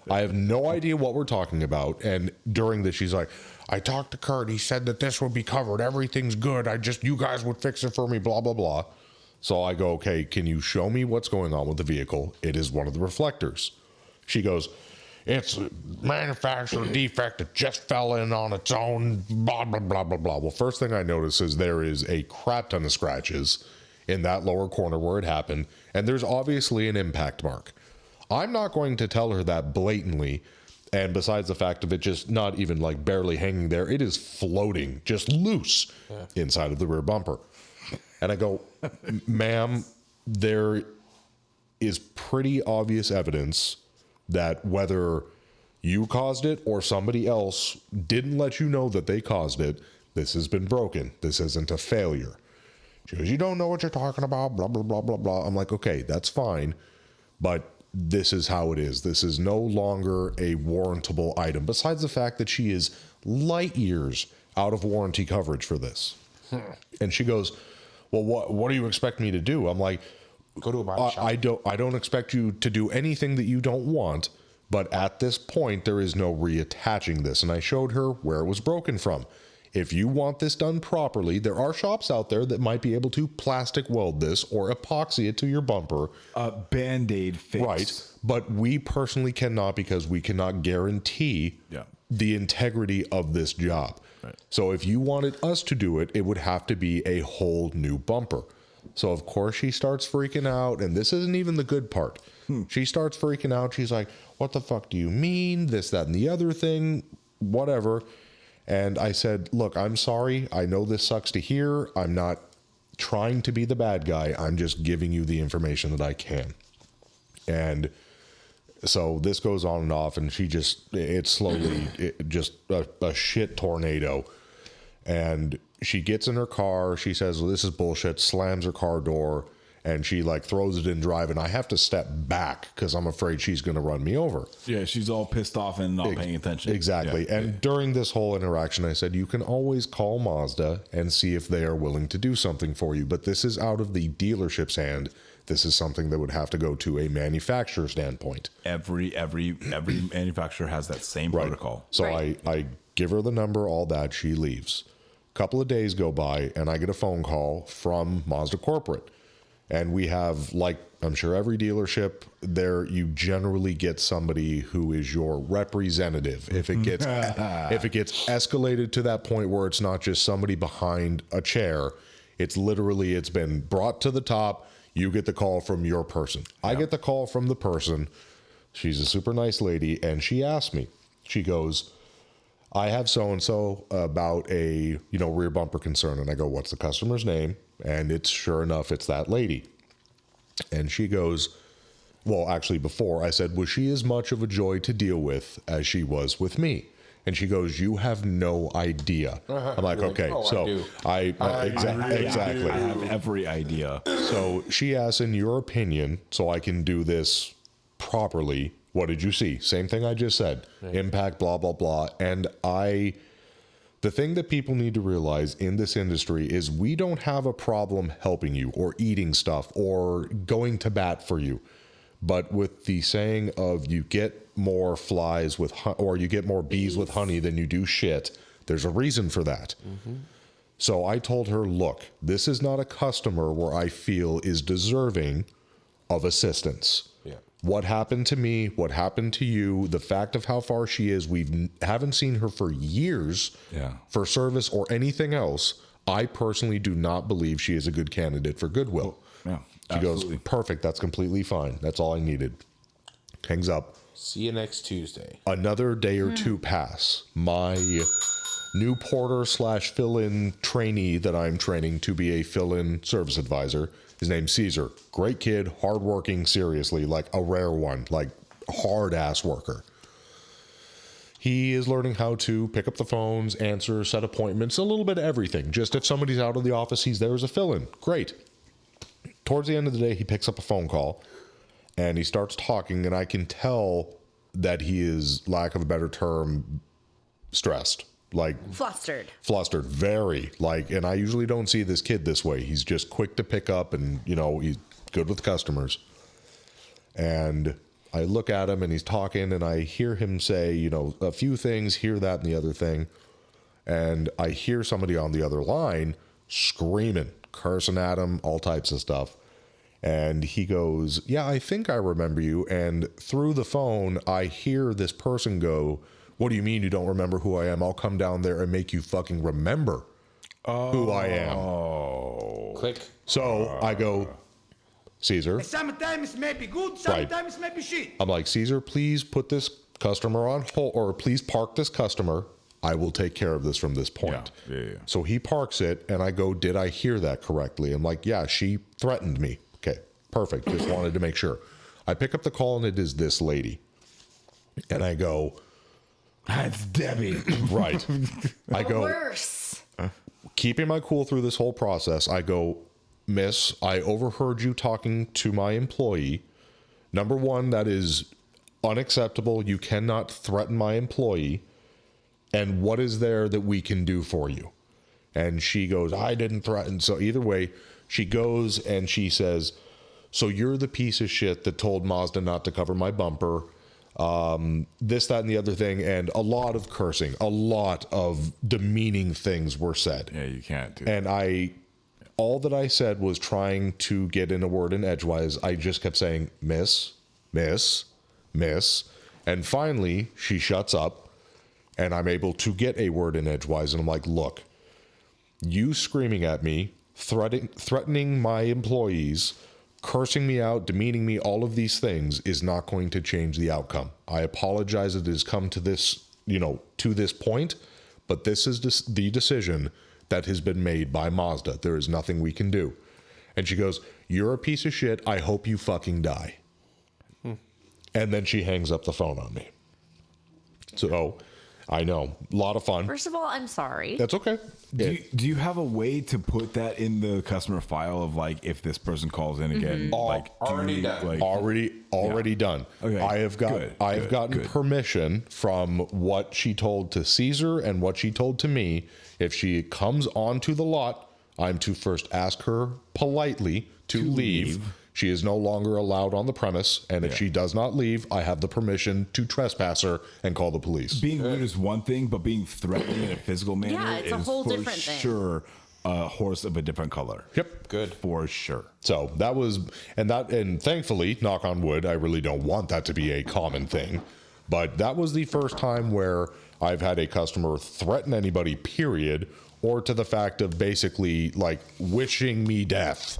I have no idea what we're talking about. And during this, she's like, I talked to Kurt. He said that this would be covered. Everything's good. You guys would fix it for me, blah, blah, blah. So I go, okay, can you show me what's going on with the vehicle? It is one of the reflectors. She goes, it's a manufacturer defect. It just fell in on its own, blah, blah, blah, blah, blah. Well, first thing I notice is there is a crap ton of scratches in that lower corner where it happened, and there's obviously an impact mark. I'm not going to tell her that blatantly, and besides the fact of it just not even like barely hanging there, it is floating, just loose inside of the rear bumper. And I go, ma'am, there is pretty obvious evidence that whether you caused it or somebody else didn't let you know that they caused it, this has been broken. This isn't a failure. She goes, you don't know what you're talking about, blah, blah, blah, blah, blah. I'm like, okay, that's fine, but this is how it is. This is no longer a warrantable item, besides the fact that she is light years out of warranty coverage for this. And she goes, well, what do you expect me to do? I'm like, go to a body shop. I don't expect you to do anything that you don't want, but at this point, there is no reattaching this. And I showed her where it was broken from. If you want this done properly, there are shops out there that might be able to plastic weld this or epoxy it to your bumper. A Band-Aid fix. Right. But we personally cannot, because we cannot guarantee the integrity of this job. Right. So if you wanted us to do it, it would have to be a whole new bumper. So of course she starts freaking out, and this isn't even the good part. She starts freaking out. She's like, what the fuck do you mean? This, that, and the other thing, whatever. And I said, look, I'm sorry. I know this sucks to hear. I'm not trying to be the bad guy. I'm just giving you the information that I can. And so this goes on and off, and it's slowly just a shit tornado. And she gets in her car. She says, well, this is bullshit, slams her car door, and she like throws it in drive. And I have to step back because I'm afraid she's going to run me over. Yeah, she's all pissed off and not paying attention. Exactly. Yeah, and during this whole interaction, I said, you can always call Mazda and see if they are willing to do something for you. But this is out of the dealership's hand. This is something that would have to go to a manufacturer standpoint. Every manufacturer has that same protocol. So I give her the number, all that. She leaves. A couple of days go by, and I get a phone call from Mazda Corporate. And we have, like I'm sure every dealership there, you generally get somebody who is your representative. If it gets escalated to that point where it's not just somebody behind a chair, it's been brought to the top. You get the call from your person. I get the call from the person. She's a super nice lady, and she asked me. She goes, I have so-and-so about a, rear bumper concern. And I go, what's the customer's name? And it's sure enough, it's that lady. And she goes, well, actually before I said, was she as much of a joy to deal with as she was with me? And she goes, you have no idea. I'm like, okay, so exactly. I have every idea. So she asks, in your opinion, so I can do this properly, what did you see? Same thing I just said. Right. Impact, blah, blah, blah. And the thing that people need to realize in this industry is we don't have a problem helping you or eating stuff or going to bat for you. But with the saying of you get more flies or you get more bees with honey than you do shit, there's a reason for that. Mm-hmm. So I told her, look, this is not a customer where I feel is deserving of assistance. Yeah. What happened to me, what happened to you, the fact of how far she is, haven't seen her for years for service or anything else. I personally do not believe she is a good candidate for Goodwill. Yeah. She goes, perfect, that's completely fine. That's all I needed. Hangs up. See you next Tuesday. Another day or two pass. My new porter / fill-in trainee that I'm training to be a fill-in service advisor, his name's Caesar. Great kid, hardworking, seriously, like a rare one, like hard-ass worker. He is learning how to pick up the phones, answer, set appointments, a little bit of everything. Just if somebody's out of the office, he's there as a fill-in. Great. Towards the end of the day, he picks up a phone call and he starts talking, and I can tell that he is, lack of a better term, stressed. Like flustered, very. And I usually don't see this kid this way. He's just quick to pick up and, he's good with customers. And I look at him and he's talking and I hear him say, a few things, hear that and the other thing. And I hear somebody on the other line screaming, cursing at him, all types of stuff. And he goes, yeah, I think I remember you. And through the phone, I hear this person go, what do you mean you don't remember who I am? I'll come down there and make you fucking remember who I am. Oh. Click. So I go, Caesar. Sometimes it may be good, sometimes it may be shit. I'm like, Caesar, please put this customer on hold, or please park this customer. I will take care of this from this point. Yeah. So he parks it, and I go, did I hear that correctly? I'm like, yeah, she threatened me. Okay, perfect. Just wanted to make sure. I pick up the call, and it is this lady. And I go, that's Debbie. Right. I go, worse. Keeping my cool through this whole process, I go, Miss, I overheard you talking to my employee. Number one, that is unacceptable. You cannot threaten my employee. And what is there that we can do for you? And she goes, I didn't threaten. So either way, she goes and she says, so you're the piece of shit that told Mazda not to cover my bumper. This, that, and the other thing. And a lot of cursing, a lot of demeaning things were said. Yeah, you can't do that. And all that I said was trying to get in a word in edgewise. I just kept saying, miss, miss, miss. And finally, she shuts up. And I'm able to get a word in edgewise. And I'm like, look, you screaming at me, threatening my employees, cursing me out, demeaning me, all of these things is not going to change the outcome. I apologize that it has come to this, to this point, but this is the decision that has been made by Mazda. There is nothing we can do. And she goes, you're a piece of shit. I hope you fucking die. And then she hangs up the phone on me. So I know, a lot of fun. First of all, I'm sorry. That's okay. Do you have a way to put that in the customer file of if this person calls in again? Already done. Already done. Okay. I have gotten permission from what she told to Caesar and what she told to me. If she comes onto the lot, I'm to first ask her politely to leave. She is no longer allowed on the premise, and if she does not leave, I have the permission to trespass her and call the police. Being rude is one thing, but being threatening in a physical manner it's a whole different thing. Sure, a horse of a different color. Yep, good for sure. So that was, and thankfully, knock on wood, I really don't want that to be a common thing, but that was the first time where I've had a customer threaten anybody, period, or to the fact of basically wishing me death.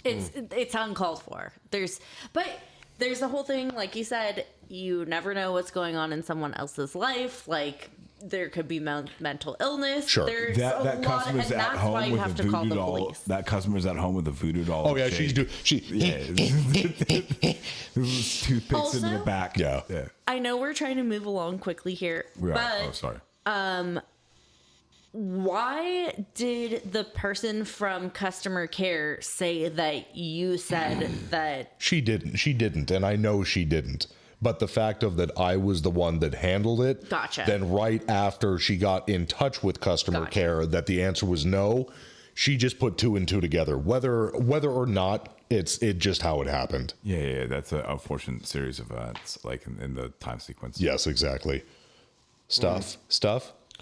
It's uncalled for. There's the whole thing, like you said, you never know what's going on in someone else's life. Like there could be mental illness. Sure. There's That a lot, and customer's at that's why home you with have a to call voodoo the doll. police. That customer's at home with a voodoo doll. Oh yeah, shake. This toothpicks into the Also- back. Yeah. I know we're trying to move along quickly here, We are. but Oh, sorry. why did the person from customer care say that you said that? She didn't, and I know she didn't. But the fact of that I was the one that handled it. Gotcha. Then right after she got in touch with customer Gotcha. care, that the answer was no. She just put 2 and 2 together, whether or not it just how it happened. Yeah. That's an unfortunate series of events, like in the time sequence. Yes, exactly. Stuff.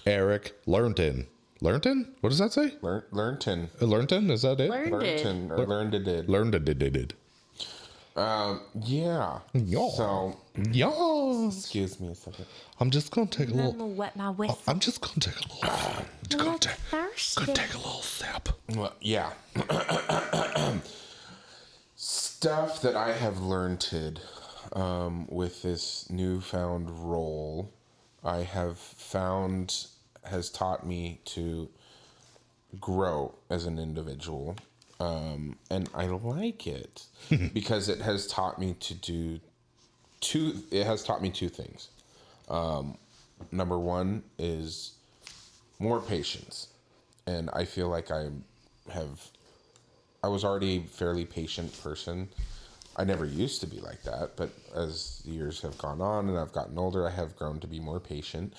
Eric Learnton. Learnton? What does that say? Learnton. Learnton? Is that it? Learnton. Or learned it did. Learned. Yeah. Yeah. So, Yeah. excuse me a second. I'm just gonna take a I'm little. gonna wet my whistle. I'm just gonna take a little. Gonna thirsty. take a little sip. Well, yeah. Stuff that I have learned with this newfound role, I have found has taught me to grow as an individual. And I like it because it has taught me to do it has taught me 2 things. Number 1 is more patience. And I feel like I was already a fairly patient person. I never used to be like that, but as the years have gone on and I've gotten older, I have grown to be more patient.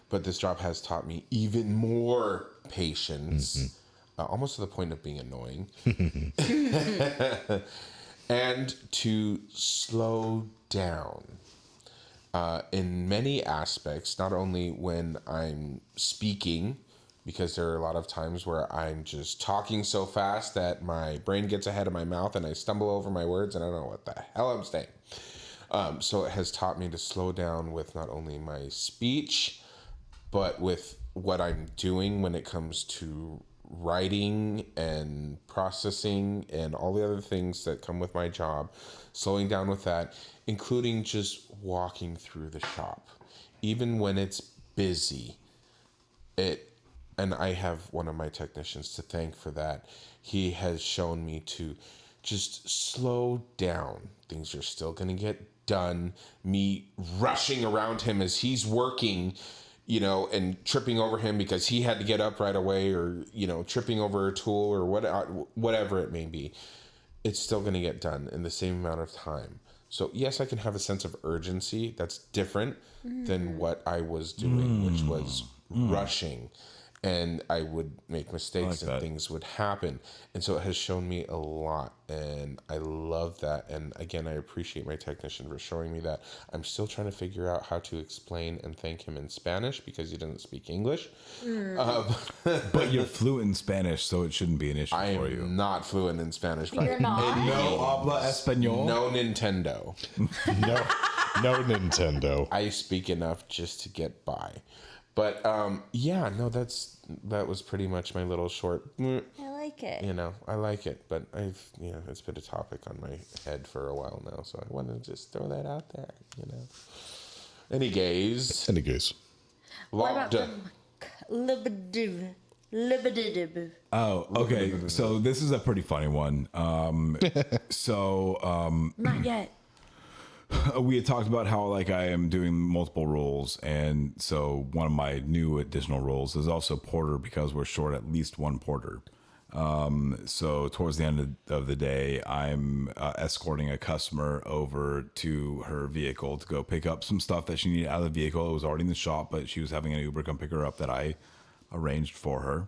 But this job has taught me even more patience, almost to the point of being annoying, and to slow down in many aspects, not only when I'm speaking, because there are a lot of times where I'm just talking so fast that my brain gets ahead of my mouth and I stumble over my words and I don't know what the hell I'm saying. So it has taught me to slow down with not only my speech, but with what I'm doing when it comes to writing and processing and all the other things that come with my job, slowing down with that, including just walking through the shop. Even when it's busy, and I have one of my technicians to thank for that. He has shown me to just slow down. Things are still going to get done. Me rushing around him as he's working, and tripping over him because he had to get up right away, or, tripping over a tool or whatever it may be. It's still going to get done in the same amount of time. So yes, I can have a sense of urgency that's different than what I was doing, which was rushing. And I would make mistakes and things would happen. And so it has shown me a lot. And I love that. And again, I appreciate my technician for showing me that. I'm still trying to figure out how to explain and thank him in Spanish because he doesn't speak English. But you're fluent in Spanish, so it shouldn't be an issue I for you. am not fluent in Spanish. You're not? No habla español? No Nintendo. No Nintendo. I speak enough just to get by. But that was pretty much my little short. I like it. I like it, but it's been a topic on my head for a while now, so I want to just throw that out there. Any gays? What about L.D.B.D? Oh, okay. So this is a pretty funny one. Not yet. We had talked about how I am doing multiple roles, and so one of my new additional roles is also porter because we're short at least one porter. So towards the end of the day, I'm escorting a customer over to her vehicle to go pick up some stuff that she needed out of the vehicle. It was already in the shop, but she was having an Uber come pick her up that I arranged for her.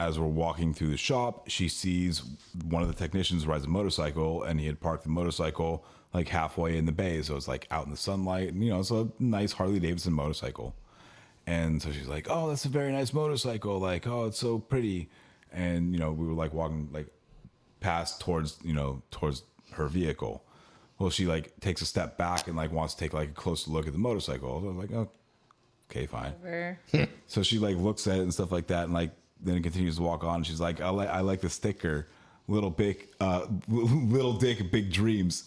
As we're walking through the shop, she sees one of the technicians rides a motorcycle, and he had parked the motorcycle halfway in the bay, so it's out in the sunlight, and it's a nice Harley Davidson motorcycle. And so she's like, "Oh, that's a very nice motorcycle. Oh, it's so pretty." And we were walking past towards her vehicle. Well, she takes a step back and wants to take a closer look at the motorcycle. So I was like, "Oh, okay, fine." So she looks at it and stuff like that, and then it continues to walk on. She's like, I like the sticker. Little dick, big dreams.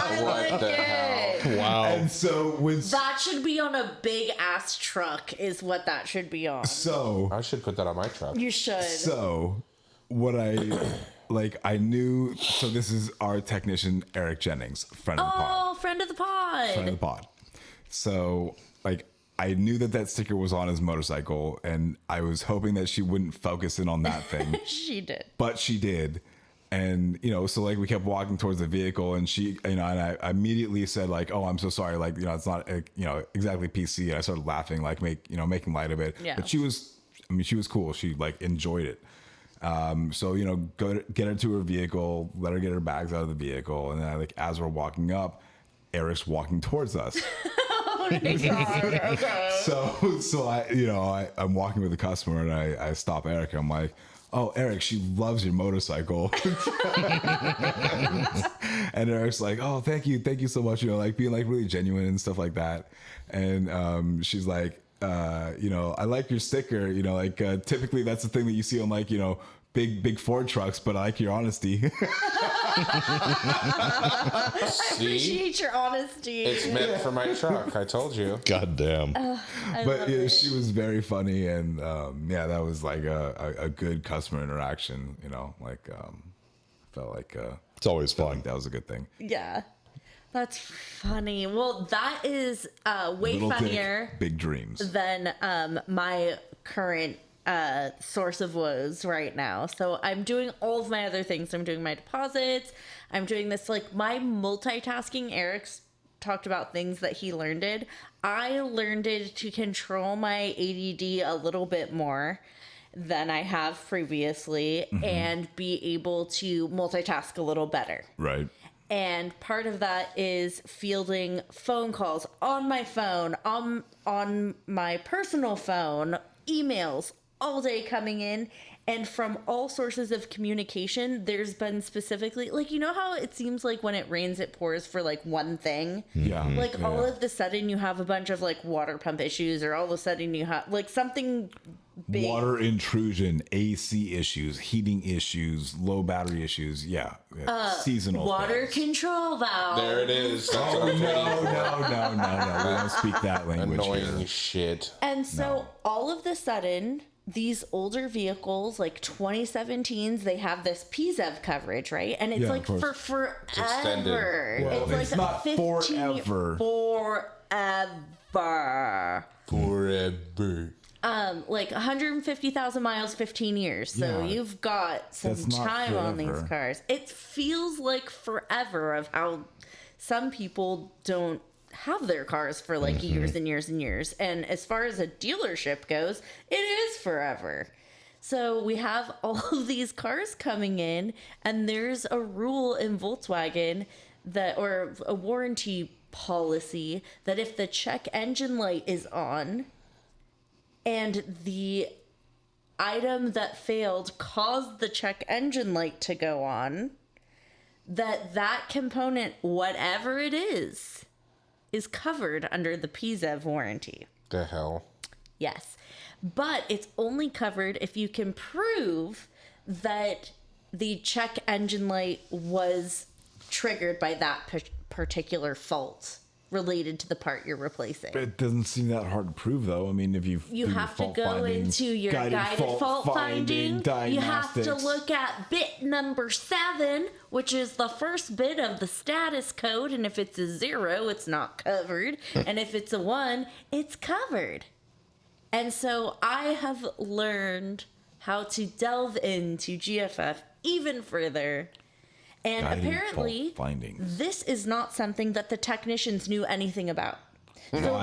I like it. Wow. And so when That should be on a big ass truck, is what that should be on. so I should put that on my truck. You should. so what I I knew. So this is our technician Eric Jennings, friend of the pod. Oh, friend of the pod. Friend of the pod. So I knew that sticker was on his motorcycle, and I was hoping that she wouldn't focus in on that thing. She did. But she did. And, so we kept walking towards the vehicle, and she, and I immediately said oh, I'm so sorry. It's not, exactly PC. And I started laughing, making light of it. Yeah. But she was cool. She enjoyed it. So, go get her to her vehicle, let her get her bags out of the vehicle. And then as we're walking up, Eric's walking towards us. Oh my God. Okay. So I'm walking with a customer, and I stop Eric. I'm like, oh, Eric, she loves your motorcycle. And Eric's like, oh, thank you so much. Being really genuine and stuff like that. And she's like, I like your sticker. Typically that's the thing that you see on big Ford trucks, but I like your honesty. I appreciate your honesty. It's meant for my truck. I told you. God damn. But she was very funny, and that was a good customer interaction. Felt like It's always fun. that was a good thing. Yeah. That's funny. Well, that is way Little funnier dick, big dreams. than my current source of woes right now. So I'm doing all of my other things. I'm doing my deposits. I'm doing this my multitasking. Eric's talked about things that he learned it. I learned it to control my ADD a little bit more than I have previously, and be able to multitask a little better. Right. And part of that is fielding phone calls on my phone, on my personal phone, emails all day coming in, and from all sources of communication. There's been specifically how it seems like when it rains it pours for one thing. Yeah. All of the sudden you have a bunch of water pump issues, or all of a sudden you have something big. Water intrusion, AC issues, heating issues, low battery issues. Seasonal Water things. control valve. There it is. That's Oh, what I'm waiting for. no. We don't speak that language Annoying here. shit. And so all of the sudden, these older vehicles, 2017s, they have this PZEV coverage, right? And it's Yeah, of course. for forever. extended. Well, it's not 15 forever. Forever. Forever. 150,000 miles, 15 years. So Yeah. you've got some That's not time on these forever. cars. It feels like forever of how some people don't have their cars for years and years and years. And as far as a dealership goes, it is forever. So we have all of these cars coming in, and there's a rule in Volkswagen or a warranty policy that if the check engine light is on and the item that failed caused the check engine light to go on, that component, whatever it is covered under the PZEV warranty. The hell? Yes. But it's only covered if you can prove that the check engine light was triggered by that particular fault related to the part you're replacing. It doesn't seem that hard to prove, though. I mean, if You have to go into your guided fault finding. You have to look at bit number 7, which is the first bit of the status code. And if it's a 0, it's not covered. And if it's a 1, it's covered. And so I have learned how to delve into GFF even further. And Guided apparently, fault finding. this is not something that the technicians knew anything about. So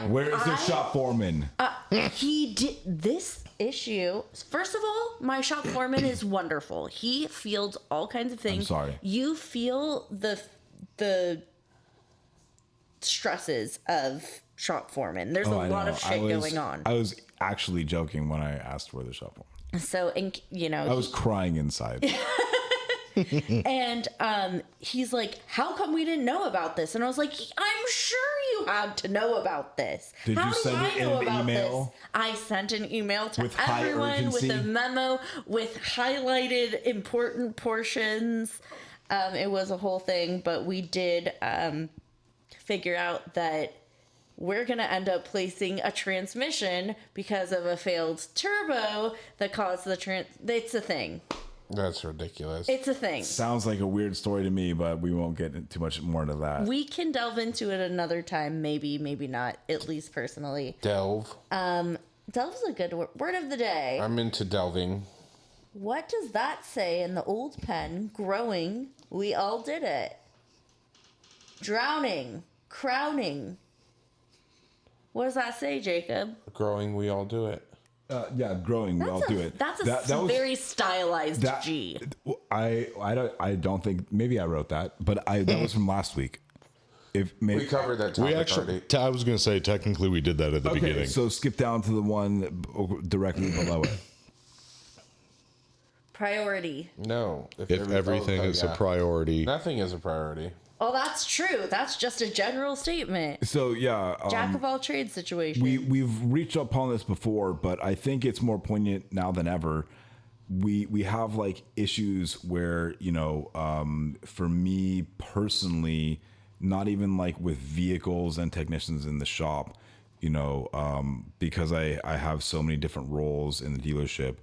Where is their shop foreman? He did this issue. First of all, my shop foreman is wonderful. He fields all kinds of things. I'm sorry. You feel the stresses of shop foreman. There's a I lot know. of shit going on. I was actually joking when I asked where the shop foreman. So, I was crying inside. and he's like, how come we didn't know about this? And I was like, I'm sure you you had to know about this? Did How you do send I it know in an about email? this? I sent an email to With high everyone with urgency? a memo with highlighted important portions. It was a whole thing, but we did figure out that we're going to end up placing a transmission because of a failed turbo that caused the it's a thing. That's ridiculous. It's a thing. Sounds like a weird story to me, but we won't get too much more into that. We can delve into it another time, maybe not, at least personally. Delve. Delve's a good word of the day. I'm into delving. What does that say in the old pen? Growing, we all did it. Drowning, crowning. What does that say, Jacob? Growing, we all do it. Yeah, growing, we all do it. That's a That was- very stylized that- G. I don't think, maybe I wrote that, but that was from last week. If maybe We covered that topic We actually, already. I was going to say, technically, we did that at the okay, beginning. so skip down to the one directly below it. Priority. No. if everything is a priority, Nothing is a priority. Oh, that's true. That's just a general statement. So yeah, Jack of all trades situation. we've reached upon this before, but I think it's more poignant now than ever. We have like issues where, you know, for me personally, not even like with vehicles and technicians in the shop, you know, because I have so many different roles in the dealership.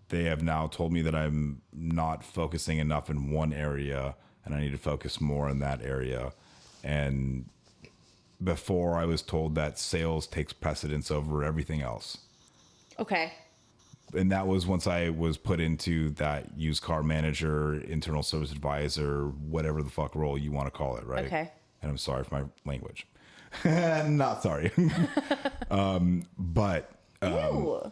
They have now told me that I'm not focusing enough in one area and I need to focus more in that area. And before I was told that sales takes precedence over everything else. Okay. And that was once I was put into that used car manager, internal service advisor, whatever the fuck role you want to call it, right? Okay. And I'm sorry for my language. Not sorry. But Ew.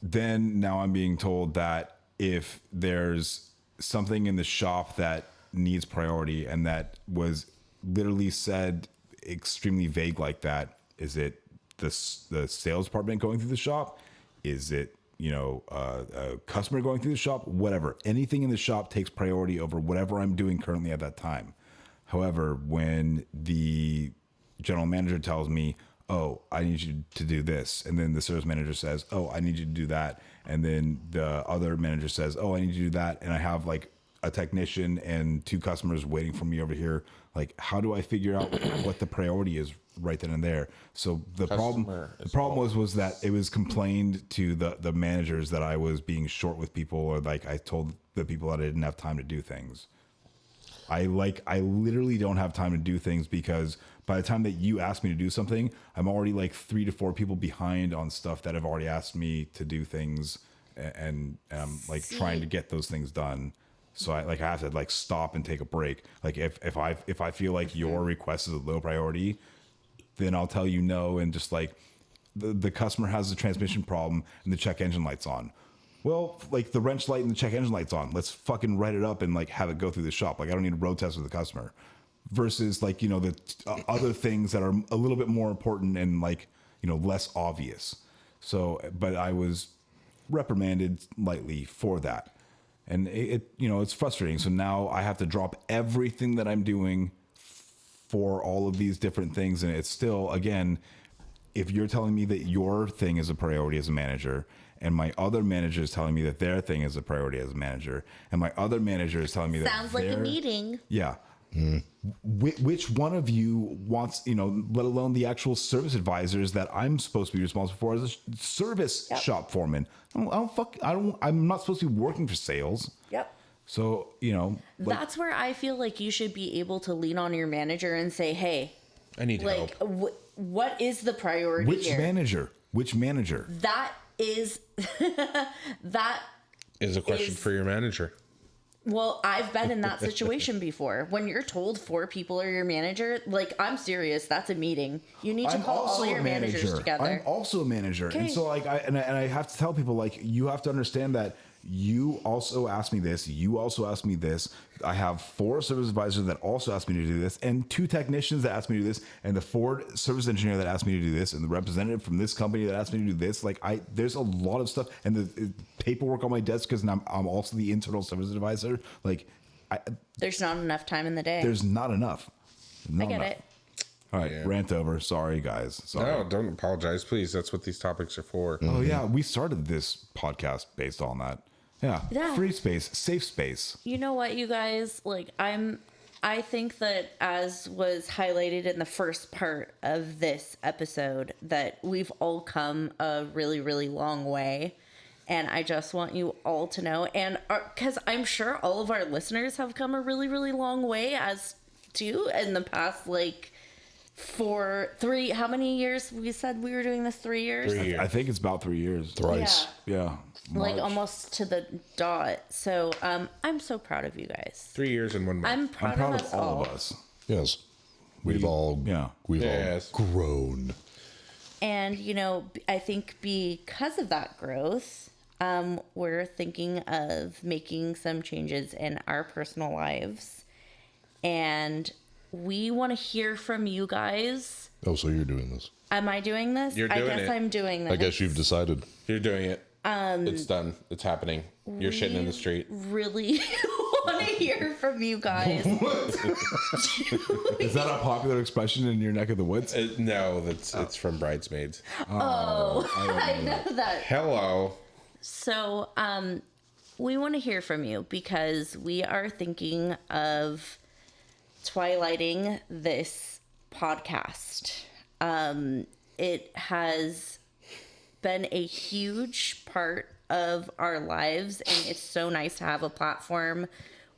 then now I'm being told that if there's something in the shop that needs priority and that was literally said extremely vague like that, is it the sales department going through the shop? Is it, you know, a customer going through the shop? Whatever. Anything in the shop takes priority over whatever I'm doing currently at that time. However, when the general manager tells me, oh, I need you to do this, and then the service manager says, oh, I need you to do that, and then the other manager says, oh, I need you to do that, and I have like a technician and two customers waiting for me over here, like how do I figure out what the priority is right then and there? So the problem was that it was complained to the managers that I was being short with people, or like I told the people that I didn't have time to do things. I literally don't have time to do things because by the time that you ask me to do something, I'm already like 3 to 4 people behind on stuff that have already asked me to do things, and I'm like trying to get those things done. So I have to like stop and take a break. Like if I feel like your request is a low priority, then I'll tell you no, and just like the customer has a transmission problem and the check engine light's on. Well, like the wrench light and the check engine light's on. Let's fucking write it up and like have it go through the shop. Like I don't need a road test with the customer. Versus like, you know, the other things that are a little bit more important and like, you know, less obvious. So, but I was reprimanded lightly for that. And it you know, it's frustrating. So now I have to drop everything that I'm doing for all of these different things. And it's still, again, if you're telling me that your thing is a priority as a manager, and my other manager is telling me that their thing is a priority as a manager, and my other manager is telling me that Sounds like a meeting. Yeah. Which one of you wants, you know, let alone the actual service advisors that I'm supposed to be responsible for as a service shop foreman? I'm not supposed to be working for sales. Yep. So, you know, like, That's where I feel like you should be able to lean on your manager and say, hey, I need like, help. what is the priority which here? manager? Which manager? That is, that Is a question is- for your manager. Well, I've been in that situation before. When you're told 4 people are your manager, like, I'm serious, that's a meeting. You need to call all your managers together. I'm also a manager. Okay. And so like I have to tell people, like, you have to understand that you also asked me this, you also asked me this. I have 4 service advisors that also asked me to do this, and 2 technicians that asked me to do this, and the Ford service engineer that asked me to do this, and the representative from this company that asked me to do this. Like, there's a lot of stuff, and the paperwork on my desk, because I'm also the internal service advisor. Like, There's not enough time in the day. there's not enough. No, I get no. it. All right, rant over. Sorry, guys. Sorry. No, don't apologize, please. That's what these topics are for. Oh yeah, we started this podcast based on that. Yeah. Yeah. Free space, safe space. You know what, you guys? Like, I think that, as was highlighted in the first part of this episode, that we've all come a really, really long way. And I just want you all to know, and because I'm sure all of our listeners have come a really, really long way as too in the past, like, how many years we said we were doing this? 3 years? 3 years. I think it's about 3 years. Thrice. Yeah. Like March. almost to the dot. So I'm so proud of you guys. 3 years and 1 month. I'm proud, I'm proud of of us all of us. Yes. We've all Yes. grown. And, you know, I think because of that growth, we're thinking of making some changes in our personal lives. And we want to hear from you guys. Oh, so you're doing this. Am I doing this? You're I doing guess it. I'm doing this. I guess you've decided. You're doing it. It's done. It's happening. You're shitting in the street. Really want to hear from you guys. Is that a popular expression in your neck of the woods? No, it's from Bridesmaids. I know that. Hello. So, we want to hear from you because we are thinking of twilighting this podcast. It has been a huge part of our lives, and it's so nice to have a platform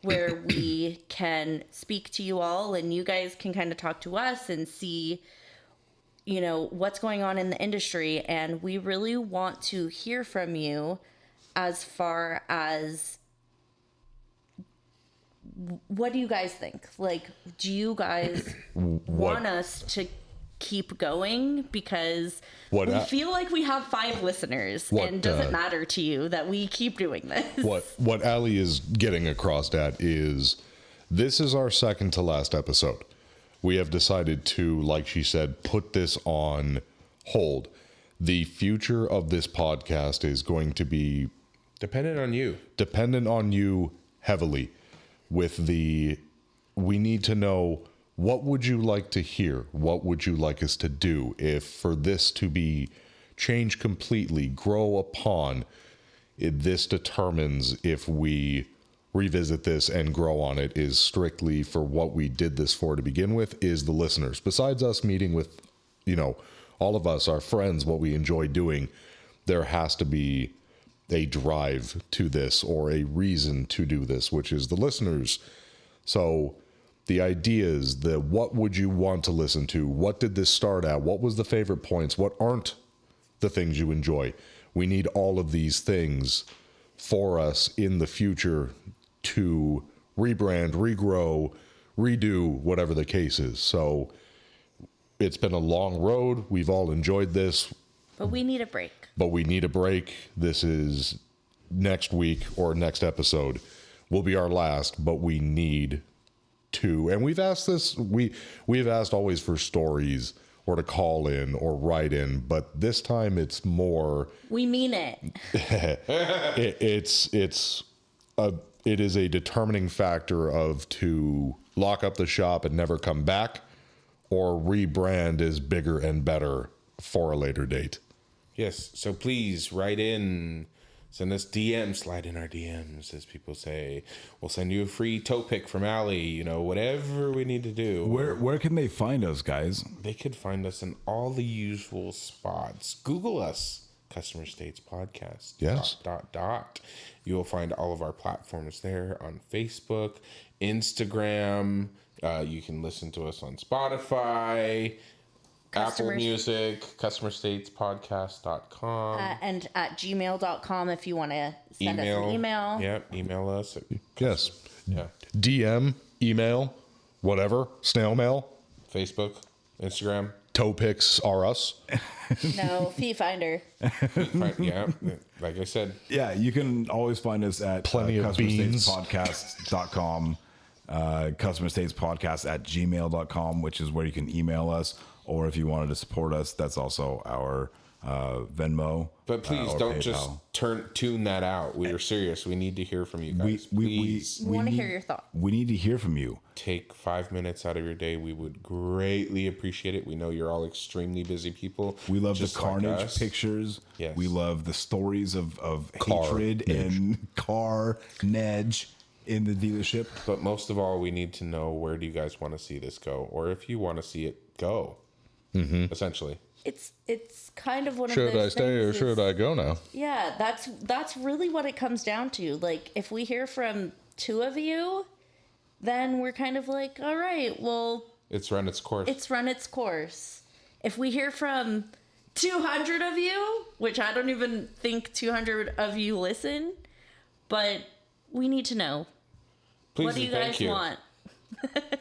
where we can speak to you all, and you guys can kind of talk to us and see, you know, what's going on in the industry. And we really want to hear from you as far as, what do you guys think? Like, do you guys want us to keep going? Because we feel like we have 5 listeners, and does it matter to you that we keep doing this? What Allie is getting across at is, this is our second to last episode. We have decided to, like she said, put this on hold. The future of this podcast is going to be Dependent on you heavily. We need to know, what would you like to hear? What would you like us to do? If for this to be changed completely, grow upon, this determines if we revisit this and grow on it, is strictly for what we did this for to begin with, is the listeners. Besides us meeting with, you know, all of us, our friends, what we enjoy doing, there has to be a drive to this, or a reason to do this, which is the listeners. So the ideas, what would you want to listen to? What did this start at? What was the favorite points? What aren't the things you enjoy? We need all of these things for us in the future to rebrand, regrow, redo, whatever the case is. So it's been a long road. We've all enjoyed this. But we need a break. This is next week, or next episode will be our last, but we need to, and we've asked this, we've asked always for stories, or to call in or write in, but this time it's more, we mean it. It is a determining factor of to lock up the shop and never come back, or rebrand as bigger and better for a later date. Yes, so please write in, send us DMs, slide in our DMs, as people say. We'll send you a free toe pick from Allie, you know, whatever we need to do. Where can they find us, guys? They could find us in all the usual spots. Google us, Customer States Podcast. Yes. You will find all of our platforms there on Facebook, Instagram. You can listen to us on Spotify, Apple Music, customerstatespodcast.com. And at gmail.com if you want to send us an email. Yep, email us. Yes. Yeah. DM, email, whatever, snail mail, Facebook, Instagram. toe picks are us. No, Fee Finder. Yeah, like I said. Yeah, you can always find us at Plenty of beans. customerstatespodcast.com, customerstatespodcast@gmail.com, which is where you can email us. Or if you wanted to support us, that's also our Venmo. But please or don't PayPal. just tune that out. We are serious. We need to hear from you guys. Please We want to hear your thoughts. We need to hear from you. take 5 minutes out of your day. We would greatly appreciate it. We know you're all extremely busy people. We love the just like carnage us. pictures. Yes. We love the stories of hatred and carnage in the dealership. But most of all, we need to know, where do you guys want to see this go? Or if you want to see it go, essentially. It's kind of one Should of I those stay or things should I go now? Yeah, that's really what it comes down to. Like, if we hear from 2 of you, then we're kind of like, all right, well, It's run its course. it's run its course. If we hear from 200 of you, which I don't even think 200 of you listen, but we need to know. Please What do and you guys thank you. want?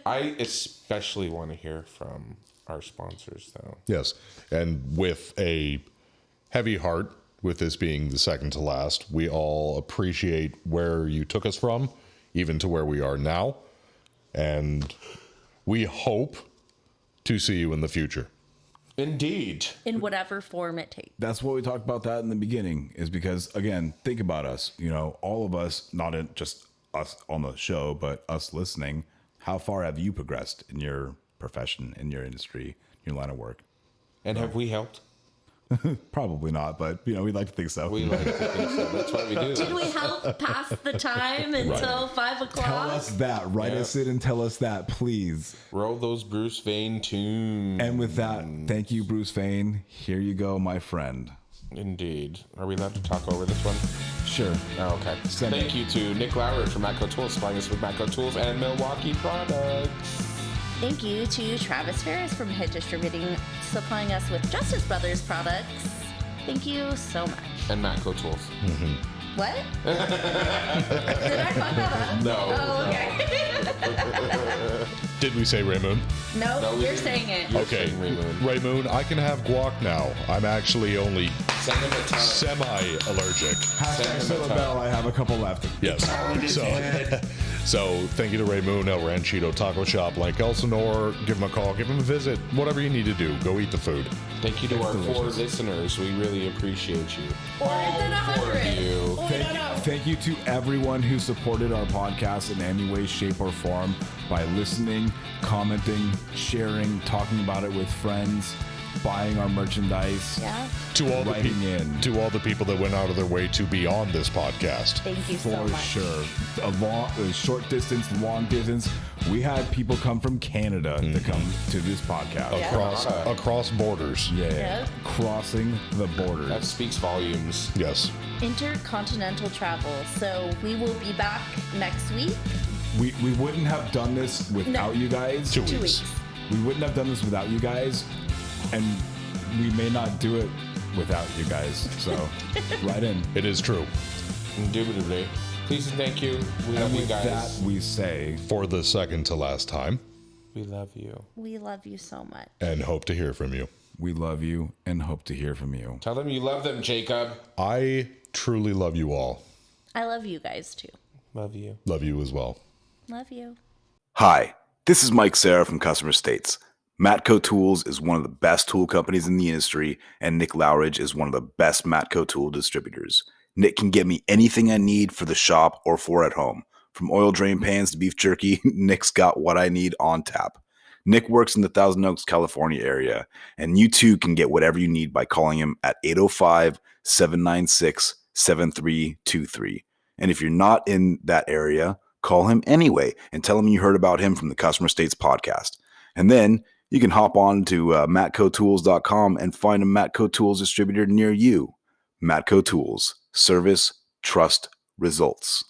I especially want to hear from our sponsors, though. Yes. And with a heavy heart, with this being the second to last, we all appreciate where you took us from, even to where we are now. And we hope to see you in the future. Indeed. In whatever form it takes. That's what we talked about that in the beginning, is because, again, think about us. You know, all of us, not just us on the show, but us listening. How far have you progressed in your profession, in your industry, your line of work? And have we helped? Probably not, but, you know, we'd like to think so. We like to think so. That's why we do. Did we help pass the time until 5 o'clock? Tell us that. Write us in and tell us that, please. Roll those Bruce Vane tunes. And with that, thank you, Bruce Vane. Here you go, my friend. Indeed. Are we allowed to talk over this one? Sure. Oh, okay. Thank you to Nick Lowry from Matco Tools, supplying us with Matco Tools and Milwaukee products. Thank you to Travis Ferris from Hit Distributing, supplying us with Justice Brothers products. Thank you so much. And Matco Tools. What? Did I fuck that up? No. Oh, okay. Did we say Raymoon? No, No, we you're didn't. saying it. You're Okay. saying Raymoon. Raymoon, I can have guac now. I'm actually only Send him a ton. semi-allergic. Hashtag Citadel, I have a couple left. Yes. So thank you to Raymoon, El Ranchito Taco Shop, like Elsinore. Give them a call, give them a visit, whatever you need to do. Go eat the food. Thank you to our 4 listeners. We really appreciate you. Or is it 100? You. Thank you to everyone who supported our podcast in any way, shape, or form by listening, commenting, sharing, talking about it with friends, buying our merchandise. Yeah. To all Writing in. to all the people that went out of their way to be on this podcast. Thank you so For much. sure. A short distance, long distance. We had people come from Canada to come to this podcast. Yeah. Across borders. Yeah. Yeah. Crossing the borders. That speaks volumes. Yes. Intercontinental travel. So we will be back next week. We wouldn't have done this without you guys. 2 2 weeks. weeks. We wouldn't have done this without you guys. And we may not do it without you guys. So, write in. It is true. Indubitably. Please and thank you. We love And you with guys. that, we say, For the second to last time, We love you. We love you so much. and hope to hear from you. we love you and hope to hear from you. Tell them you love them, Jacob. I truly love you all. I love you guys too. Love you. Love you as well. Love you. Hi, this is Mike Sarah from Customer States. Matco Tools is one of the best tool companies in the industry, and Nick Lowridge is one of the best Matco tool distributors. Nick can get me anything I need for the shop or for at home. From oil drain pans to beef jerky, Nick's got what I need on tap. Nick works in the Thousand Oaks, California area, and you too can get whatever you need by calling him at 805-796-7323. And if you're not in that area, call him anyway and tell him you heard about him from the Customer States podcast. And then you can hop on to matcotools.com and find a Matco Tools distributor near you. Matco Tools. Service, trust, results.